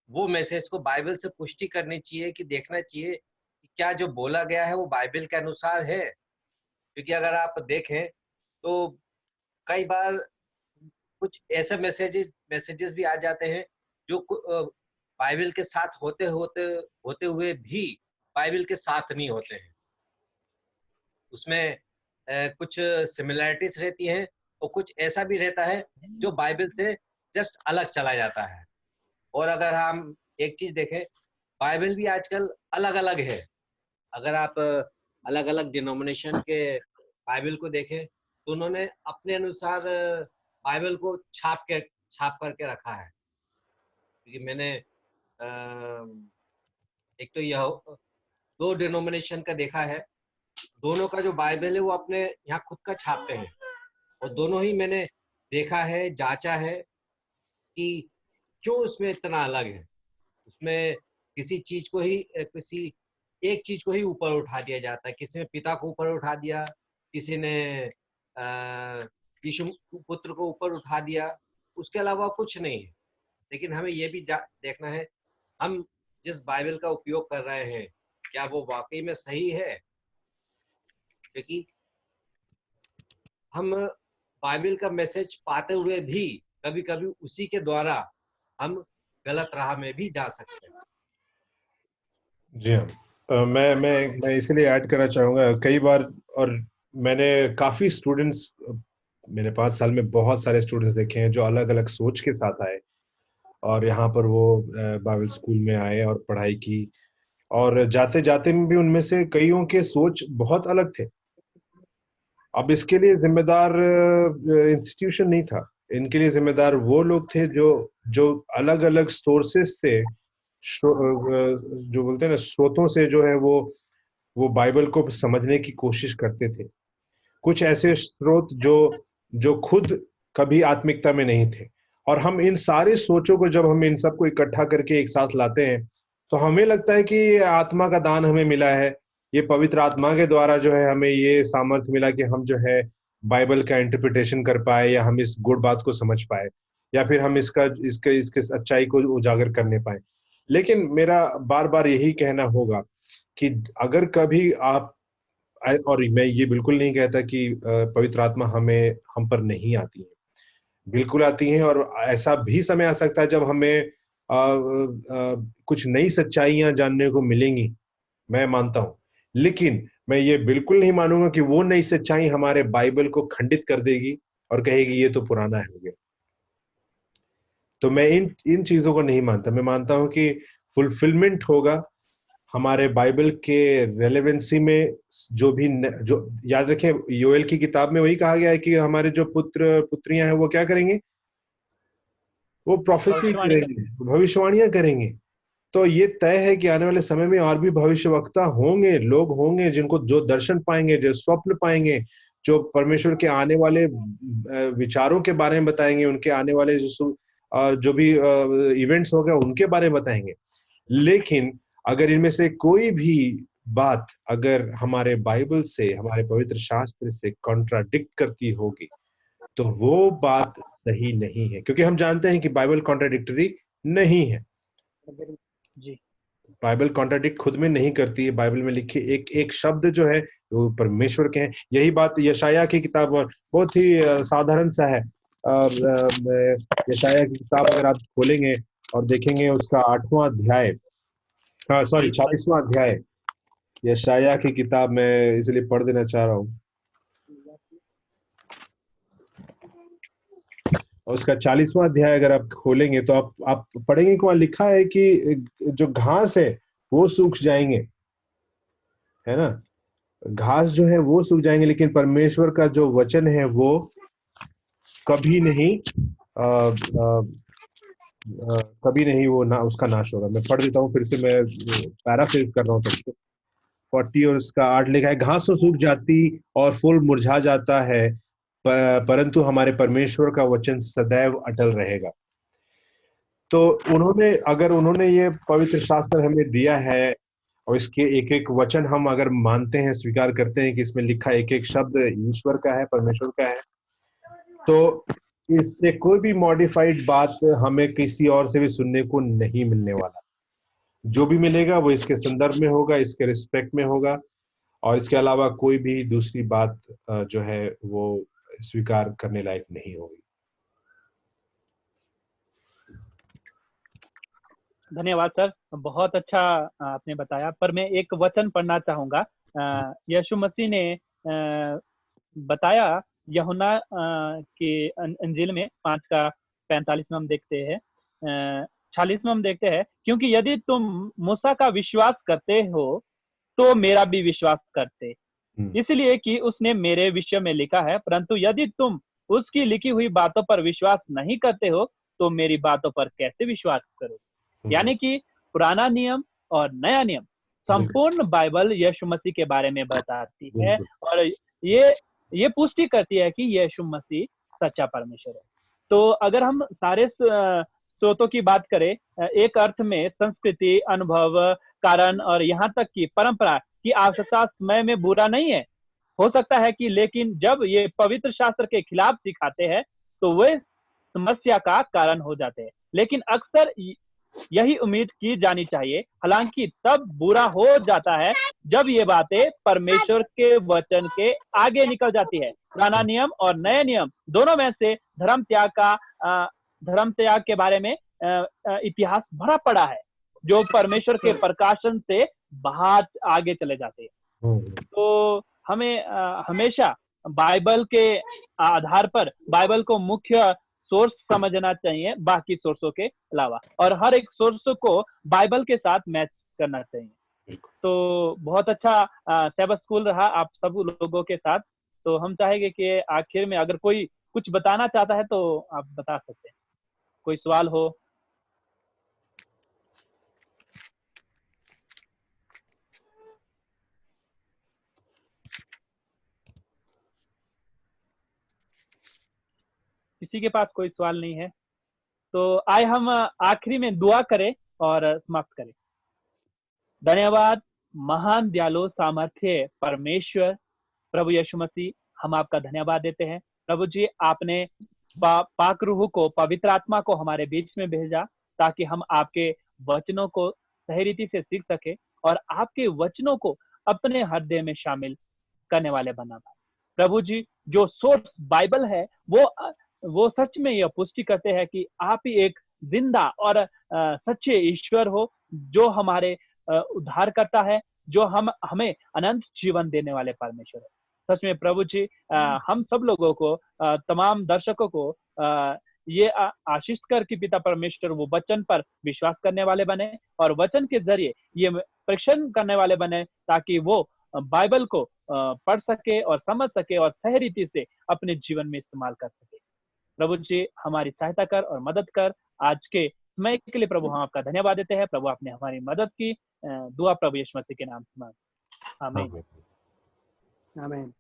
वो मैसेज को बाइबल से पुष्टि करनी चाहिए, कि देखना चाहिए कि क्या जो बोला गया है वो बाइबल के अनुसार है। क्योंकि अगर आप देखें तो कई बार कुछ ऐसे मैसेजेस भी आ जाते हैं जो बाइबल के साथ होते हुए भी बाइबल के साथ नहीं होते हैं। उसमें कुछ सिमिलैरिटीज रहती हैं और कुछ ऐसा भी रहता है जो बाइबल से जस्ट अलग चला जाता है। और अगर हम एक चीज देखें, बाइबल भी आजकल अलग अलग है। अगर आप अलग अलग डिनोमिनेशन के बाइबल को देखें तो उन्होंने अपने अनुसार बाइबल को छाप करके रखा है। क्योंकि मैंने एक तो यह 2 डिनोमिनेशन का देखा है, दोनों का जो बाइबल है वो अपने यहाँ खुद का छापते हैं, और दोनों ही मैंने देखा है, जांचा है कि क्यों उसमें इतना अलग है। उसमें किसी एक चीज को ही ऊपर उठा दिया जाता है। किसी ने पिता को ऊपर उठा दिया, किसी ने यीशु पुत्र को ऊपर उठा दिया, उसके अलावा कुछ नहीं है। लेकिन हमें ये भी देखना है, हम जिस बाइबल का उपयोग कर रहे हैं क्या वो वाकई में सही है। क्योंकि हम बाइबल का मैसेज पाते हुए भी कभी कभी उसी के द्वारा हम गलत राह में भी जा सकते हैं। जी हाँ, मैं इसलिए ऐड करना चाहूंगा कई बार, और मैंने काफी स्टूडेंट्स, मेरे 5 साल में बहुत सारे स्टूडेंट्स देखे हैं जो अलग अलग सोच के साथ आए और यहाँ पर वो बाइबल स्कूल में आए और पढ़ाई की, और जाते जाते में भी उनमें से कईयों के सोच बहुत अलग थे। अब इसके लिए जिम्मेदार इंस्टीट्यूशन नहीं था, इनके लिए जिम्मेदार वो लोग थे जो जो अलग अलग सोर्सेस से, जो बोलते हैं ना, स्रोतों से जो है वो बाइबल को समझने की कोशिश करते थे। कुछ ऐसे स्रोत जो जो खुद कभी आत्मिकता में नहीं थे, और हम इन सारे सोचों को, जब हम इन सबको इकट्ठा करके एक साथ लाते हैं तो हमें लगता है कि आत्मा का दान हमें मिला है, ये पवित्र आत्मा के द्वारा जो है हमें ये सामर्थ्य मिला कि हम जो है बाइबल का इंटरप्रिटेशन कर पाए, या हम इस गुड बात को समझ पाए, या फिर हम इसका इसके इसके सच्चाई को उजागर करने पाए। लेकिन मेरा बार बार यही कहना होगा कि अगर कभी आप, और मैं ये बिल्कुल नहीं कहता कि पवित्र आत्मा हम पर नहीं आती है, बिल्कुल आती है, और ऐसा भी समय आ सकता है जब हमें कुछ नई सच्चाइयां जानने को मिलेंगी, मैं मानता हूं। लेकिन मैं ये बिल्कुल नहीं मानूंगा कि वो नई सच्चाई हमारे बाइबल को खंडित कर देगी और कहेगी ये तो पुराना हो गया। तो मैं इन चीजों को नहीं मानता। मैं मानता हूं कि फुलफिलमेंट होगा हमारे बाइबल के रेलेवेंसी में। जो याद रखें, योएल की किताब में वही कहा गया है कि हमारे जो पुत्र पुत्रियां हैं वो क्या करेंगे, वो प्रोफेसी करेंगे, भविष्यवाणियां करेंगे। तो ये तय है कि आने वाले समय में और भी भविष्यवक्ता होंगे, लोग होंगे जिनको जो दर्शन पाएंगे, जो स्वप्न पाएंगे, जो परमेश्वर के आने वाले विचारों के बारे में बताएंगे, उनके आने वाले जो भी इवेंट्स हो गए उनके बारे में बताएंगे। लेकिन अगर इनमें से कोई भी बात अगर हमारे बाइबल से, हमारे पवित्र शास्त्र से कॉन्ट्राडिक्ट करती होगी तो वो बात सही नहीं है, क्योंकि हम जानते हैं कि बाइबल कॉन्ट्राडिक्टरी नहीं है। जी, बाइबल कॉन्ट्राडिक्ट खुद में नहीं करती है। बाइबल में लिखे एक एक शब्द जो है वो परमेश्वर के हैं। यही बात यशाया की किताब, और बहुत ही साधारण सा है। यशाया की किताब अगर आप खोलेंगे और देखेंगे उसका 8वां अध्याय, हाँ सॉरी 40वां अध्याय, यशाया की किताब में इसलिए पढ़ देना चाह रहा हूँ। और उसका 40वां अध्याय अगर आप खोलेंगे तो आप पढ़ेंगे कि वहां लिखा है कि जो घास है वो सूख जाएंगे, है ना, घास जो है वो सूख जाएंगे, लेकिन परमेश्वर का जो वचन है वो कभी नहीं कभी नहीं वो ना उसका नाश होगा। मैं पढ़ देता हूँ फिर से, मैं पैराफ्रेज कर रहा हूँ सबको। 40 और उसका 8 लिखा है, घास तो सूख जाती और फूल मुरझा जाता है, परंतु हमारे परमेश्वर का वचन सदैव अटल रहेगा। तो अगर उन्होंने ये पवित्र शास्त्र हमें दिया है, और इसके एक एक वचन हम अगर मानते हैं, स्वीकार करते हैं कि इसमें लिखा एक एक शब्द ईश्वर का है, परमेश्वर का है, तो इससे कोई भी मॉडिफाइड बात हमें किसी और से भी सुनने को नहीं मिलने वाला। जो भी मिलेगा वो इसके संदर्भ में होगा, इसके रिस्पेक्ट में होगा, और इसके अलावा कोई भी दूसरी बात जो है वो स्वीकार करने लायक नहीं होगी। धन्यवाद सर, बहुत अच्छा आपने बताया। पर मैं एक वचन पढ़ना चाहूंगा। यीशु मसीह ने बताया यूहन्ना की अंजील में 5 का 45 में हम देखते हैं, 46 में हम देखते हैं, क्योंकि यदि तुम मूसा का विश्वास करते हो तो मेरा भी विश्वास करते, इसलिए कि उसने मेरे विषय में लिखा है। परंतु यदि तुम उसकी लिखी हुई बातों पर विश्वास नहीं करते हो तो मेरी बातों पर कैसे विश्वास करो। यानी कि पुराना नियम और नया नियम, संपूर्ण बाइबल यीशु मसीह के बारे में बताती है और ये पुष्टि करती है कि यीशु मसीह सच्चा परमेश्वर है। तो अगर हम सारे स्रोतों की बात करें, एक अर्थ में संस्कृति, अनुभव, कारण और यहाँ तक कि परंपरा की आवश्यकता समय में बुरा नहीं है, हो सकता है कि, लेकिन जब ये पवित्र शास्त्र के खिलाफ सिखाते हैं तो वे समस्या का कारण हो जाते हैं। लेकिन अक्सर यही उम्मीद की जानी चाहिए, हालांकि तब बुरा हो जाता है जब ये बातें परमेश्वर के वचन के आगे निकल जाती है। पुराना नियम और नए नियम दोनों में से धर्म त्याग के बारे में इतिहास भरा पड़ा है, जो परमेश्वर के प्रकाशन से बहुत आगे चले जाते हैं। तो हमें हमेशा बाइबल के आधार पर बाइबल को मुख्य सोर्स समझना चाहिए, बाकी सोर्सों के अलावा, और हर एक सोर्स को बाइबल के साथ मैच करना चाहिए। तो बहुत अच्छा सैबथ स्कूल रहा आप सब लोगों के साथ। तो हम चाहेंगे कि आखिर में अगर कोई कुछ बताना चाहता है तो आप बता सकते हैं, कोई सवाल हो। किसी के पास कोई सवाल नहीं है तो आए हम आखिरी में दुआ करें और समाप्त करें। धन्यवाद महान दयालु सामर्थ्य परमेश्वर प्रभु यीशु मसीह, हम आपका धन्यवाद देते हैं। प्रभु जी, आपने पाक रूह को, पवित्र आत्मा को हमारे बीच में भेजा ताकि हम आपके वचनों को सही रीति से सीख सके और आपके वचनों को अपने हृदय में शामिल करने वाले बना था। प्रभु जी, जो सोर्स बाइबल है वो सच में यह पुष्टि करते हैं कि आप ही एक जिंदा और सच्चे ईश्वर हो, जो हमारे उद्धार करता है, जो हमें अनंत जीवन देने वाले परमेश्वर है। सच में प्रभु जी, हम सब लोगों को, तमाम दर्शकों को ये आशीष कर कि पिता परमेश्वर वो वचन पर विश्वास करने वाले बने और वचन के जरिए ये परीक्षण करने वाले बने, ताकि वो बाइबल को पढ़ सके और समझ सके और सही रीति से अपने जीवन में इस्तेमाल कर सके। प्रभु जी, हमारी सहायता कर और मदद कर। आज के समय के लिए प्रभु हम आपका धन्यवाद देते हैं। प्रभु, आपने हमारी मदद की। दुआ प्रभु यीशु मसीह के नाम से। आमीन। आमीन।